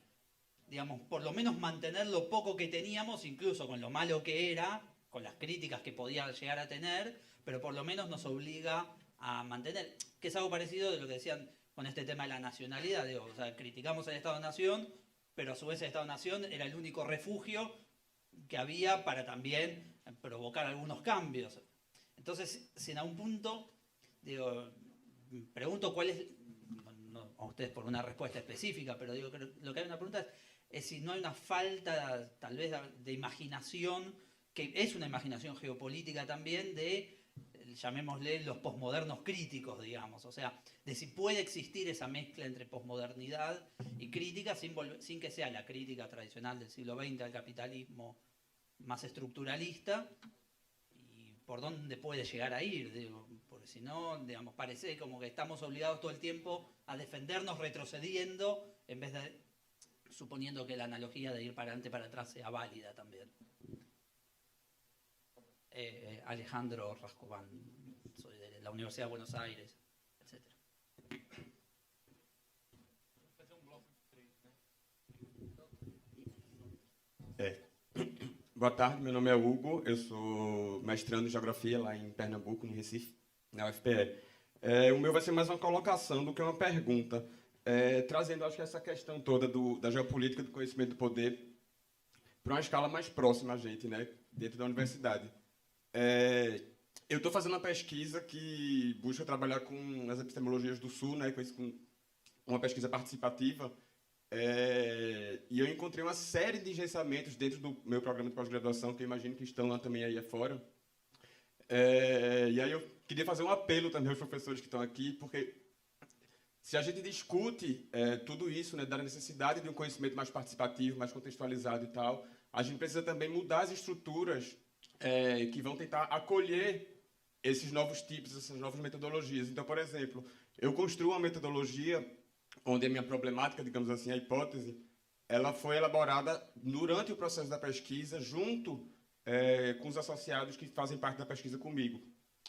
digamos, por lo menos mantener lo poco que teníamos, incluso con lo malo que era, con las críticas que podía llegar a tener, pero por lo menos nos obliga a mantener, que es algo parecido de lo que decían con este tema de la nacionalidad, digo, o sea, criticamos el Estado-Nación, pero a su vez el Estado-Nación era el único refugio que había para también provocar algunos cambios. Entonces, si en algún punto, digo, pregunto cuál es, no a ustedes por una respuesta específica, pero digo, lo que hay una pregunta es si no hay una falta tal vez de imaginación, que es una imaginación geopolítica también de, llamémosle, los posmodernos críticos, digamos, o sea, de si puede existir esa mezcla entre posmodernidad y crítica sin que sea la crítica tradicional del siglo XX al capitalismo más estructuralista, y por dónde puede llegar a ir, digo, porque si no, digamos, parece como que estamos obligados todo el tiempo a defendernos retrocediendo, en vez de suponiendo que la analogía de ir para adelante para atrás sea válida también. Alejandro Rascobán, soy de la Universidad de Buenos Aires, etc. Boa tarde, meu nome é Hugo, eu sou mestrando em Geografia lá em Pernambuco, no Recife, na UFPE. O meu vai ser mais uma colocação do que uma pergunta, trazendo, acho que essa questão toda da geopolítica, do conhecimento do poder, para uma escala mais próxima a gente, né, dentro da universidade. Eu estou fazendo uma pesquisa que busca trabalhar com as epistemologias do Sul, né, com uma pesquisa participativa, e eu encontrei uma série de engessamentos dentro do meu programa de pós-graduação, que eu imagino que estão lá também aí afora. E aí eu queria fazer um apelo também aos professores que estão aqui, porque se a gente discute tudo isso, né, da necessidade de um conhecimento mais participativo, mais contextualizado e tal, a gente precisa também mudar as estruturas que vão tentar acolher esses novos tipos, essas novas metodologias. Então, por exemplo, eu construo uma metodologia onde a minha problemática, digamos assim, a hipótese, ela foi elaborada durante o processo da pesquisa, junto com os associados que fazem parte da pesquisa comigo.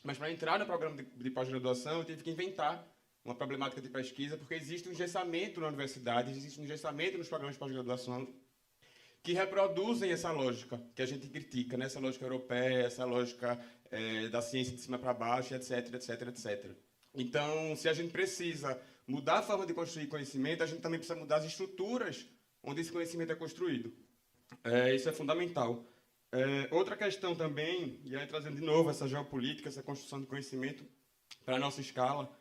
Mas para entrar no programa de pós-graduação, eu tive que inventar uma problemática de pesquisa, porque existe um engessamento na universidade, existe um engessamento nos programas de pós-graduação, que reproduzem essa lógica que a gente critica, né? Essa lógica europeia, essa lógica da ciência de cima para baixo, etc, etc, etc. Então, se a gente precisa mudar a forma de construir conhecimento, a gente também precisa mudar as estruturas onde esse conhecimento é construído. Isso é fundamental. Outra questão também, e aí trazendo de novo essa geopolítica, essa construção de conhecimento para a nossa escala,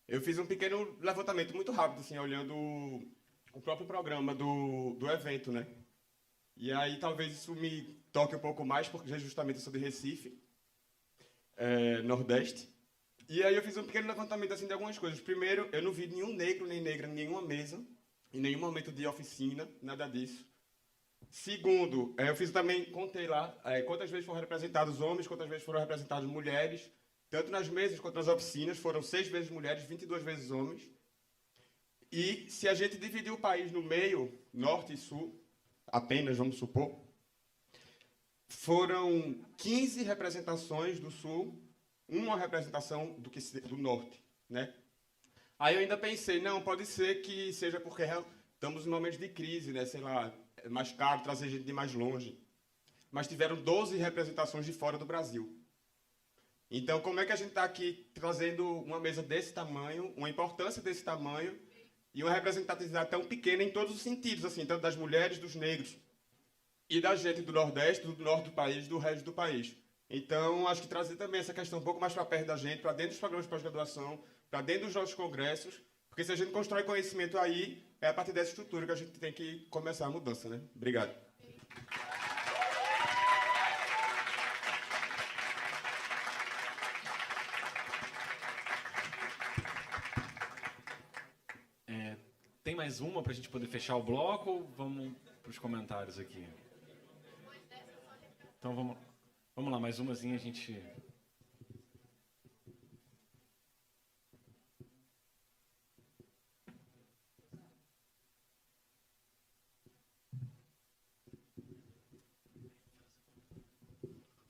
eu fiz um pequeno levantamento muito rápido, assim, olhando o próprio programa do evento, né? E aí talvez isso me toque um pouco mais, porque justamente eu sou de Recife, Nordeste. E aí eu fiz um pequeno levantamento assim, de algumas coisas. Primeiro, eu não vi nenhum negro nem negra em nenhuma mesa, em nenhum momento de oficina, nada disso. Segundo, eu fiz também, contei lá, quantas vezes foram representados homens, quantas vezes foram representadas mulheres, tanto nas mesas quanto nas oficinas, foram 6 vezes mulheres, 22 vezes homens. E se a gente dividir o país no meio, norte e sul, apenas, vamos supor, foram 15 representações do sul, uma representação do norte, né? Aí eu ainda pensei, não, pode ser que seja porque estamos em momentos de crise, né? Sei lá, é mais caro trazer gente de mais longe. Mas tiveram 12 representações de fora do Brasil. Então, como é que a gente está aqui trazendo uma mesa desse tamanho, uma importância desse tamanho e uma representatividade tão pequena em todos os sentidos, assim, tanto das mulheres, dos negros, e da gente do Nordeste, do Norte do país, do resto do país. Então, acho que trazer também essa questão um pouco mais para perto da gente, para dentro dos programas de pós-graduação, para dentro dos nossos congressos, porque se a gente constrói conhecimento aí, é a partir dessa estrutura que a gente tem que começar a mudança, né? Obrigado. Tem mais uma para a gente poder fechar o bloco ou vamos para os comentários aqui? Então vamos lá, mais umazinha a gente...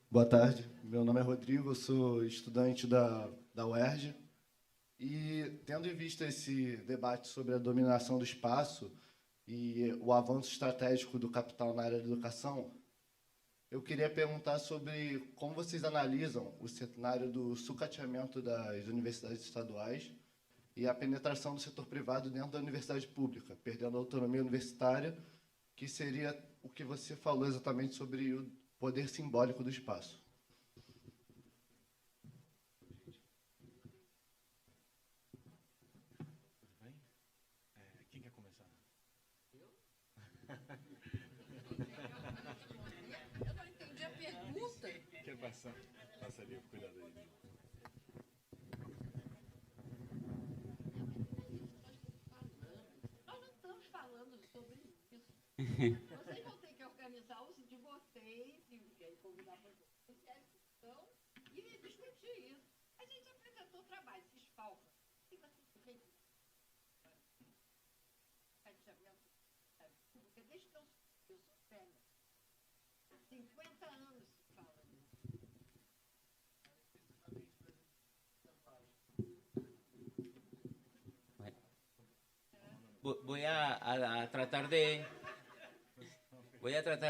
Boa tarde, meu nome é Rodrigo, eu sou estudante da UERJ. E, tendo em vista esse debate sobre a dominação do espaço e o avanço estratégico do capital na área da educação, eu queria perguntar sobre como vocês analisam o cenário do sucateamento das universidades estaduais e a penetração do setor privado dentro da universidade pública, perdendo a autonomia universitária, que seria o que você falou exatamente sobre o poder simbólico do espaço. Quem quer começar? Eu não entendi a pergunta. Quer passar? Passa ali, cuidado aí. Nós não estamos falando sobre isso. Vocês vão ter que organizar os de vocês e convidar para vocês e discutir isso. A gente apresentou trabalho, esses falcos. E vocês porque desde que eu sou velha, 50 anos se fala nisso. Voy a tratar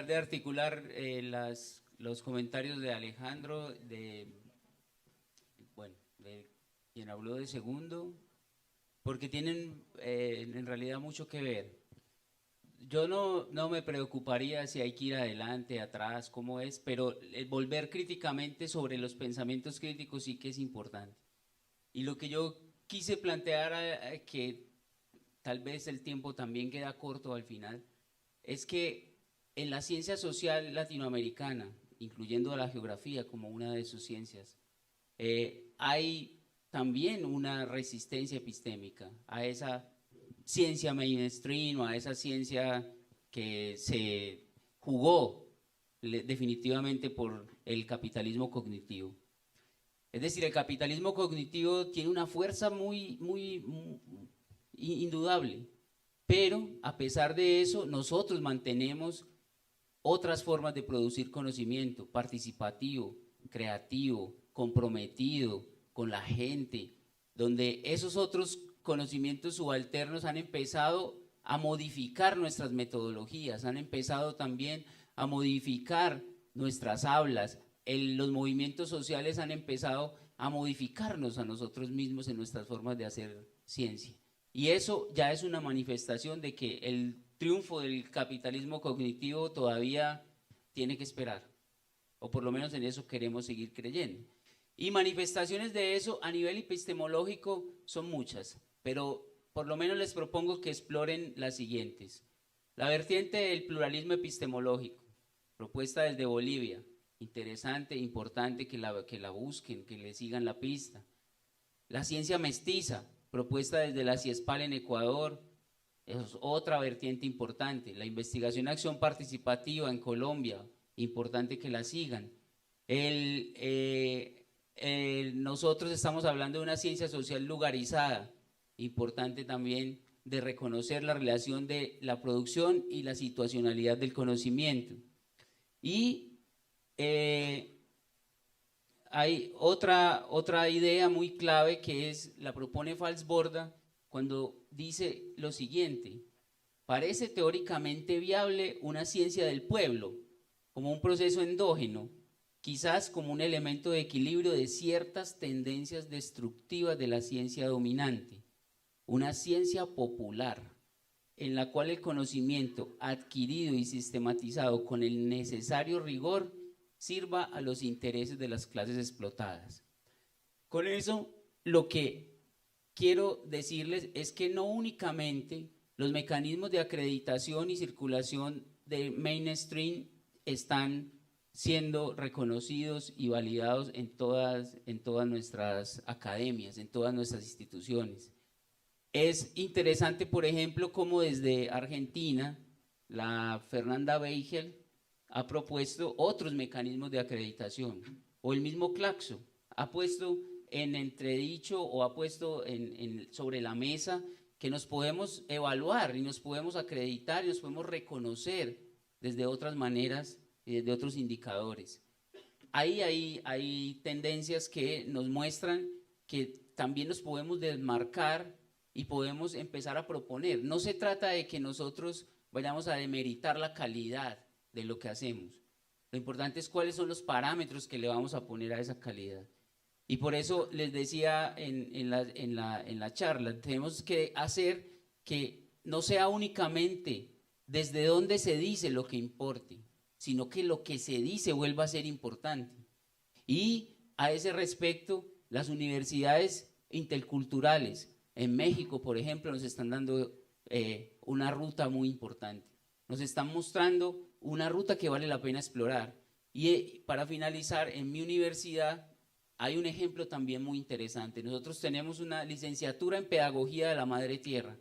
de articular los comentarios de Alejandro, de quien habló de segundo, porque tienen en realidad mucho que ver. Yo no me preocuparía si hay que ir adelante, atrás, cómo es, pero volver críticamente sobre los pensamientos críticos sí que es importante. Y lo que yo quise plantear, que tal vez el tiempo también queda corto al final, es que en la ciencia social latinoamericana, incluyendo la geografía como una de sus ciencias, hay también una resistencia epistémica a esa ciencia mainstream, a esa ciencia que se jugó definitivamente por el capitalismo cognitivo. Es decir, el capitalismo cognitivo tiene una fuerza muy indudable, pero a pesar de eso nosotros mantenemos otras formas de producir conocimiento, participativo, creativo, comprometido con la gente, donde esos otros conocimientos subalternos han empezado a modificar nuestras metodologías, han empezado también a modificar nuestras hablas, los movimientos sociales han empezado a modificarnos a nosotros mismos en nuestras formas de hacer ciencia. Y eso ya es una manifestación de que el triunfo del capitalismo cognitivo todavía tiene que esperar, o por lo menos en eso queremos seguir creyendo. Y manifestaciones de eso a nivel epistemológico son muchas, pero por lo menos les propongo que exploren las siguientes. La vertiente del pluralismo epistemológico, propuesta desde Bolivia, interesante, importante que la busquen, que le sigan la pista. La ciencia mestiza, propuesta desde la CIESPAL en Ecuador, es otra vertiente importante. La investigación acción participativa en Colombia, importante que la sigan. Nosotros estamos hablando de una ciencia social lugarizada, importante también de reconocer la relación de la producción y la situacionalidad del conocimiento. Y hay otra idea muy clave que la propone Falsborda cuando dice lo siguiente: parece teóricamente viable una ciencia del pueblo como un proceso endógeno, quizás como un elemento de equilibrio de ciertas tendencias destructivas de la ciencia dominante, una ciencia popular, en la cual el conocimiento adquirido y sistematizado con el necesario rigor sirva a los intereses de las clases explotadas. Con eso, lo que quiero decirles es que no únicamente los mecanismos de acreditación y circulación de mainstream están siendo reconocidos y validados en todas nuestras academias, en todas nuestras instituciones. Es interesante, por ejemplo, cómo desde Argentina, la Fernanda Beigel ha propuesto otros mecanismos de acreditación, o el mismo Claxo ha puesto en entredicho o ha puesto sobre la mesa que nos podemos evaluar y nos podemos acreditar y nos podemos reconocer desde otras maneras y desde otros indicadores. Ahí hay tendencias que nos muestran que también nos podemos desmarcar y podemos empezar a proponer. No se trata de que nosotros vayamos a demeritar la calidad de lo que hacemos. Lo importante es cuáles son los parámetros que le vamos a poner a esa calidad. Y por eso les decía en la charla, tenemos que hacer que no sea únicamente desde donde se dice lo que importe, sino que lo que se dice vuelva a ser importante. Y a ese respecto, las universidades interculturales en México, por ejemplo, nos están dando una ruta muy importante. Nos están mostrando una ruta que vale la pena explorar. Y para finalizar, en mi universidad hay un ejemplo también muy interesante. Nosotros tenemos una licenciatura en Pedagogía de la Madre Tierra,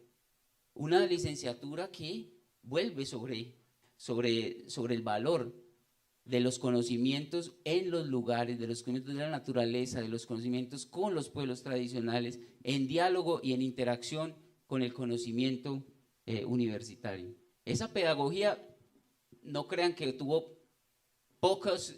una licenciatura que vuelve sobre el valor de los conocimientos en los lugares, de los conocimientos de la naturaleza, de los conocimientos con los pueblos tradicionales, en diálogo y en interacción con el conocimiento universitario. Esa pedagogía, no crean que tuvo pocas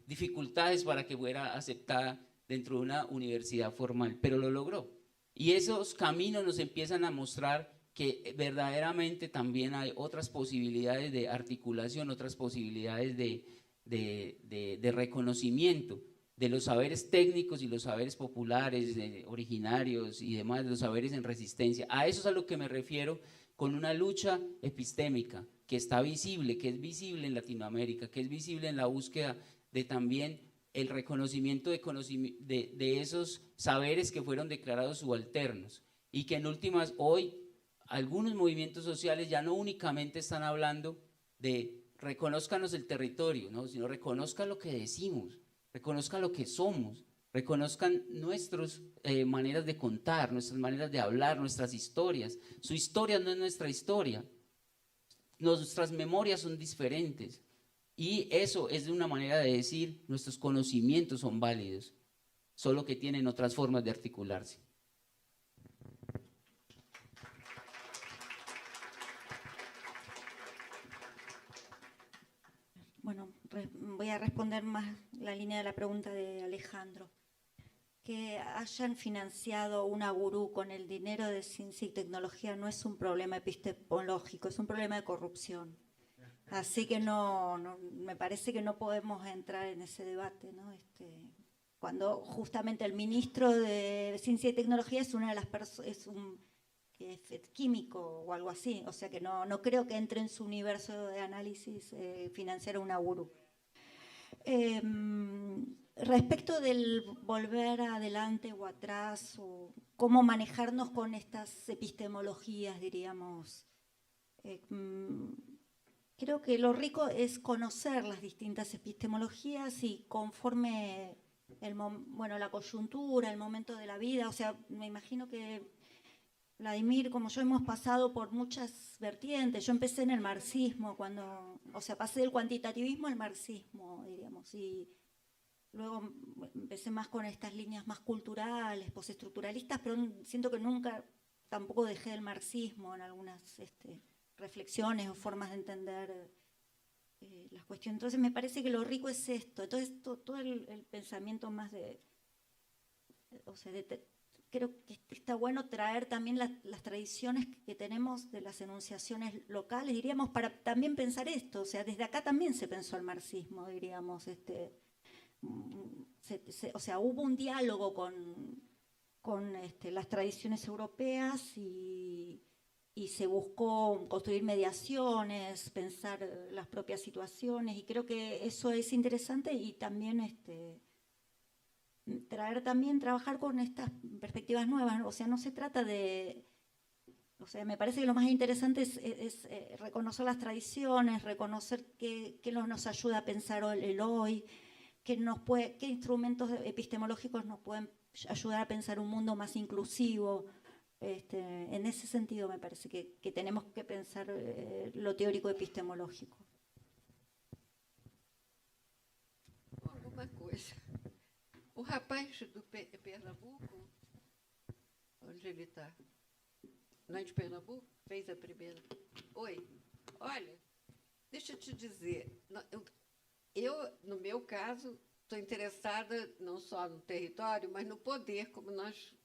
dificultades para que fuera aceptada dentro de una universidad formal, pero lo logró. Y esos caminos nos empiezan a mostrar que verdaderamente también hay otras posibilidades de articulación, otras posibilidades de reconocimiento de los saberes técnicos y los saberes populares, originarios y demás, de los saberes en resistencia. A eso es a lo que me refiero con una lucha epistémica que está visible, que es visible en Latinoamérica, que es visible en la búsqueda de también el reconocimiento de esos saberes que fueron declarados subalternos y que en últimas hoy algunos movimientos sociales ya no únicamente están hablando de reconózcanos el territorio, ¿no? Sino reconozcan lo que decimos, reconozcan lo que somos, reconozcan nuestras maneras de contar, nuestras maneras de hablar, nuestras historias. Su historia no es nuestra historia, nuestras memorias son diferentes y eso es de una manera de decir nuestros conocimientos son válidos, solo que tienen otras formas de articularse. Bueno, voy a responder más la línea de la pregunta de Alejandro. Que hayan financiado una gurú con el dinero de ciencia y tecnología no es un problema epistemológico, es un problema de corrupción. Así que me parece que no podemos entrar en ese debate, ¿no? Cuando justamente el ministro de Ciencia y Tecnología es una de las personas, es químico o algo así, o sea que no creo que entre en su universo de análisis financiar a una gurú. Respecto del volver adelante o atrás, o cómo manejarnos con estas epistemologías, diríamos, creo que lo rico es conocer las distintas epistemologías y conforme la coyuntura, el momento de la vida, o sea, me imagino que Vladimir, como yo, hemos pasado por muchas vertientes. Yo empecé en el marxismo, pasé del cuantitativismo al marxismo, diríamos, y luego empecé más con estas líneas más culturales, postestructuralistas, pero siento que nunca tampoco dejé el marxismo en algunas reflexiones o formas de entender las cuestiones. Entonces me parece que lo rico es esto. Entonces todo el pensamiento más creo que está bueno traer también las tradiciones que tenemos de las enunciaciones locales, diríamos, para también pensar esto. O sea, desde acá también se pensó el marxismo, diríamos. Hubo un diálogo con las tradiciones europeas y y se buscó construir mediaciones, pensar las propias situaciones, y creo que eso es interesante y también trabajar con estas perspectivas nuevas. O sea, no se trata de... O sea, me parece que lo más interesante es reconocer las tradiciones, reconocer qué nos ayuda a pensar el hoy, qué instrumentos epistemológicos nos pueden ayudar a pensar un mundo más inclusivo. En ese sentido me parece que tenemos que pensar lo teórico epistemológico. Alguma coisa. O rapaz do Pernambuco, onde ele está? Não é de Pernambuco? Fez a primeira. Oi, olha, deixa eu te dizer, eu no meu caso, estou interessada não só no território, mas no poder, como nós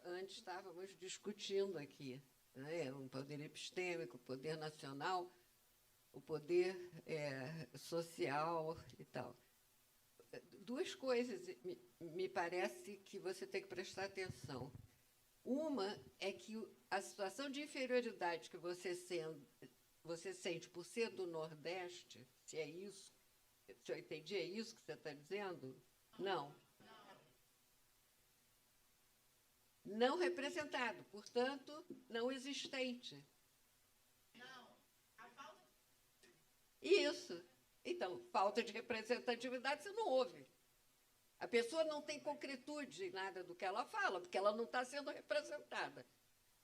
antes estávamos discutindo aqui, né? Um poder epistêmico, o poder nacional, o poder social e tal. Duas coisas me parece que você tem que prestar atenção. Uma é que a situação de inferioridade que você sente por ser do Nordeste, se é isso, se eu entendi, é isso que você está dizendo? Não. Não representado, portanto, não existente. Não, a falta... Isso. Então, falta de representatividade você não ouve. A pessoa não tem concretude em nada do que ela fala, porque ela não está sendo representada.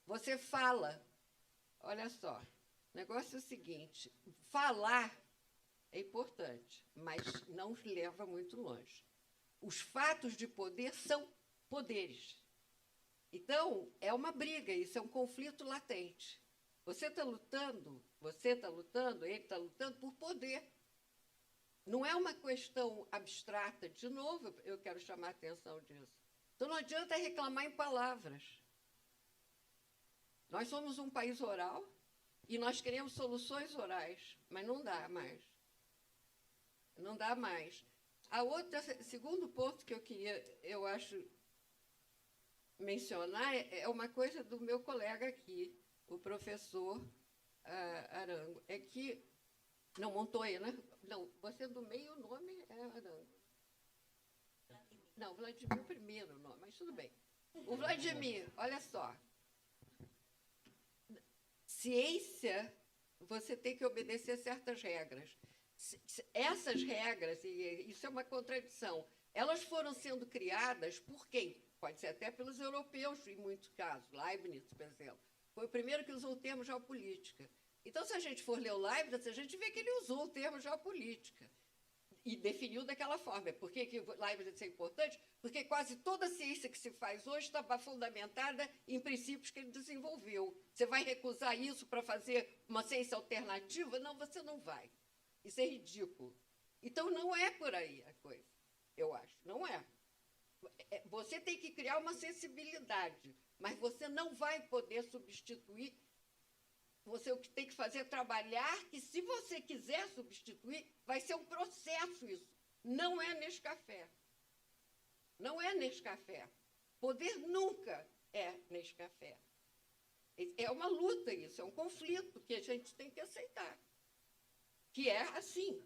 Você fala, olha só, o negócio é o seguinte, falar é importante, mas não leva muito longe. Os fatos de poder são poderes. Então, é uma briga, isso é um conflito latente. Você está lutando, ele está lutando por poder. Não é uma questão abstrata, de novo, eu quero chamar a atenção disso. Então, não adianta reclamar em palavras. Nós somos um país oral e nós queremos soluções orais, mas não dá mais. Não dá mais. A outra, segundo ponto que eu queria, eu acho, mencionar é uma coisa do meu colega aqui, o professor Arango. É que... Não, Montoya, né? Não, você do meio, o nome é Arango. Não, Vladimir, o primeiro nome, mas tudo bem. O Vladimir, olha só. Ciência, você tem que obedecer certas regras. Essas regras, e isso é uma contradição, elas foram sendo criadas por quem? Pode ser até pelos europeus, em muitos casos. Leibniz, por exemplo, foi o primeiro que usou o termo geopolítica. Então, se a gente for ler o Leibniz, a gente vê que ele usou o termo geopolítica e definiu daquela forma. Por que o Leibniz é importante? Porque quase toda a ciência que se faz hoje está fundamentada em princípios que ele desenvolveu. Você vai recusar isso para fazer uma ciência alternativa? Não, você não vai. Isso é ridículo. Então, não é por aí a coisa, eu acho. Não é. Você tem que criar uma sensibilidade, mas você não vai poder substituir. Você o que tem que fazer é trabalhar, que se você quiser substituir, vai ser um processo isso. Não é Nescafé. Não é Nescafé. Poder nunca é Nescafé. É uma luta isso, é um conflito que a gente tem que aceitar. Que é assim.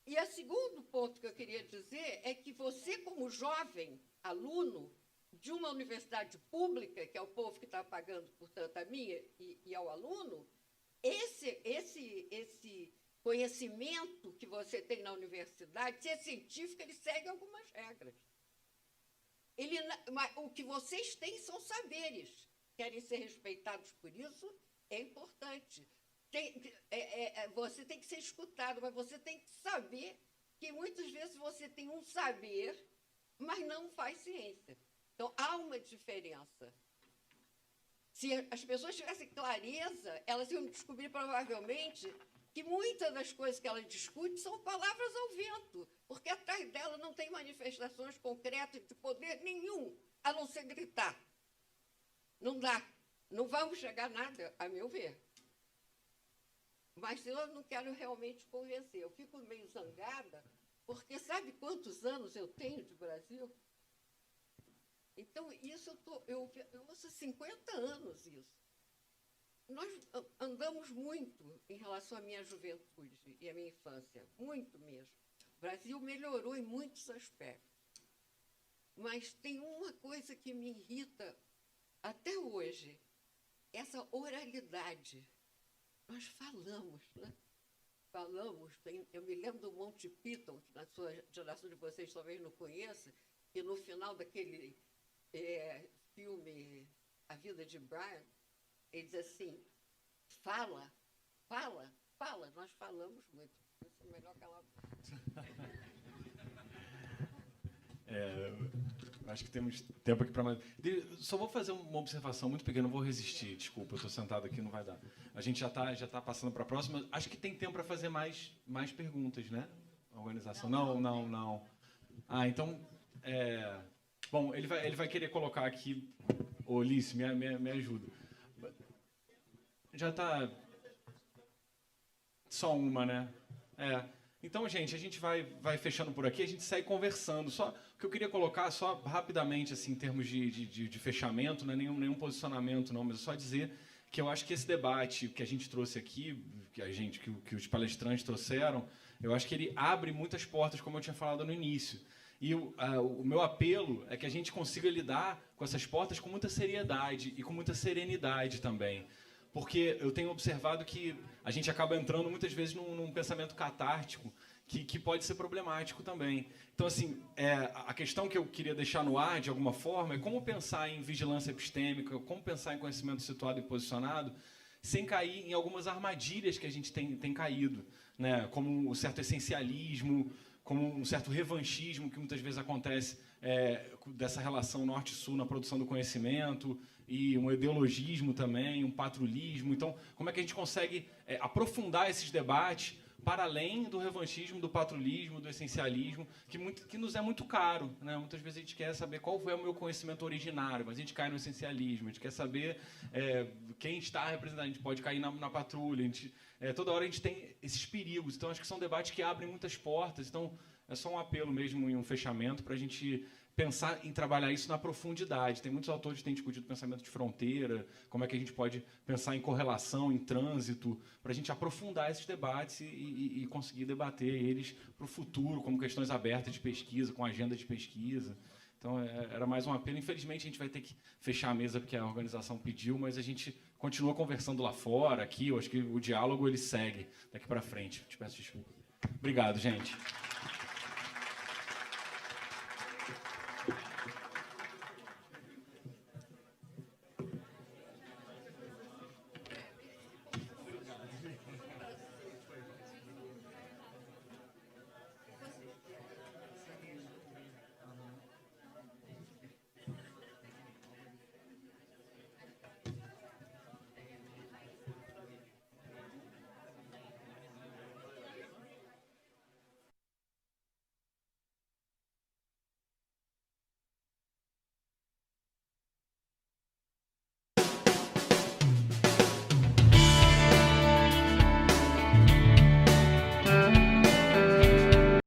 E o segundo ponto que eu queria dizer é que você, como jovem aluno de uma universidade pública, que é o povo que está pagando, portanto, a minha e ao aluno, esse conhecimento que você tem na universidade, se é científico, ele segue algumas regras. O que vocês têm são saberes. Querem ser respeitados por isso? É importante. Você tem que ser escutado, mas você tem que saber que muitas vezes você tem um saber, mas não faz ciência. Então, há uma diferença. Se as pessoas tivessem clareza, elas iam descobrir provavelmente que muitas das coisas que ela discute são palavras ao vento, porque atrás dela não tem manifestações concretas de poder nenhum, a não ser gritar. Não dá. Não vamos chegar a nada, a meu ver. Mas eu não quero realmente convencer. Eu fico meio zangada, porque sabe quantos anos eu tenho de Brasil? Então, isso eu ouço há 50 anos isso. Nós andamos muito em relação à minha juventude e à minha infância, muito mesmo. O Brasil melhorou em muitos aspectos. Mas tem uma coisa que me irrita até hoje, essa oralidade. Nós falamos, né? Falamos, eu me lembro do Monty Python, que na sua geração de vocês talvez não conheça, que no final daquele filme A Vida de Brian, ele diz assim, fala, nós falamos muito. Isso é melhor calar. Acho que temos tempo aqui para mais. Só vou fazer uma observação muito pequena, não vou resistir, desculpa, eu estou sentado aqui, não vai dar. A gente já tá passando para a próxima. Acho que tem tempo para fazer mais perguntas, né? A organização. Não. Ah, então. Bom, ele vai querer colocar aqui. Ô, Ulisses, me ajuda. Já está. Só uma, né? Então, gente, a gente vai fechando por aqui, a gente segue conversando. Só o que eu queria colocar, só rapidamente, assim, em termos de fechamento, não é nenhum posicionamento, não, mas é só dizer que eu acho que esse debate que a gente trouxe aqui, que os palestrantes trouxeram, eu acho que ele abre muitas portas, como eu tinha falado no início. E o meu apelo é que a gente consiga lidar com essas portas com muita seriedade e com muita serenidade também. Porque eu tenho observado que a gente acaba entrando muitas vezes num pensamento catártico que pode ser problemático também. Então, assim, a questão que eu queria deixar no ar, de alguma forma, é como pensar em vigilância epistêmica, como pensar em conhecimento situado e posicionado, sem cair em algumas armadilhas que a gente tem caído, né? Como o certo essencialismo, como um certo revanchismo que muitas vezes acontece dessa relação norte-sul na produção do conhecimento, e um ideologismo também, um patrulismo. Então, como é que a gente consegue aprofundar esses debates para além do revanchismo, do patrulismo, do essencialismo, que nos é muito caro, né? Muitas vezes a gente quer saber qual foi o meu conhecimento originário, mas a gente cai no essencialismo, a gente quer saber quem está representando, a gente pode cair na patrulha, toda hora a gente tem esses perigos. Então, acho que são debates que abrem muitas portas. Então, é só um apelo mesmo e um fechamento para a gente pensar em trabalhar isso na profundidade. Tem muitos autores que têm discutido pensamento de fronteira, como é que a gente pode pensar em correlação, em trânsito, para a gente aprofundar esses debates e conseguir debater eles para o futuro, como questões abertas de pesquisa, com agenda de pesquisa. Então, era mais um apelo. Infelizmente, a gente vai ter que fechar a mesa porque a organização pediu, mas a gente continua conversando lá fora, aqui. Eu acho que o diálogo ele segue daqui para frente. Te peço desculpa. Obrigado, gente.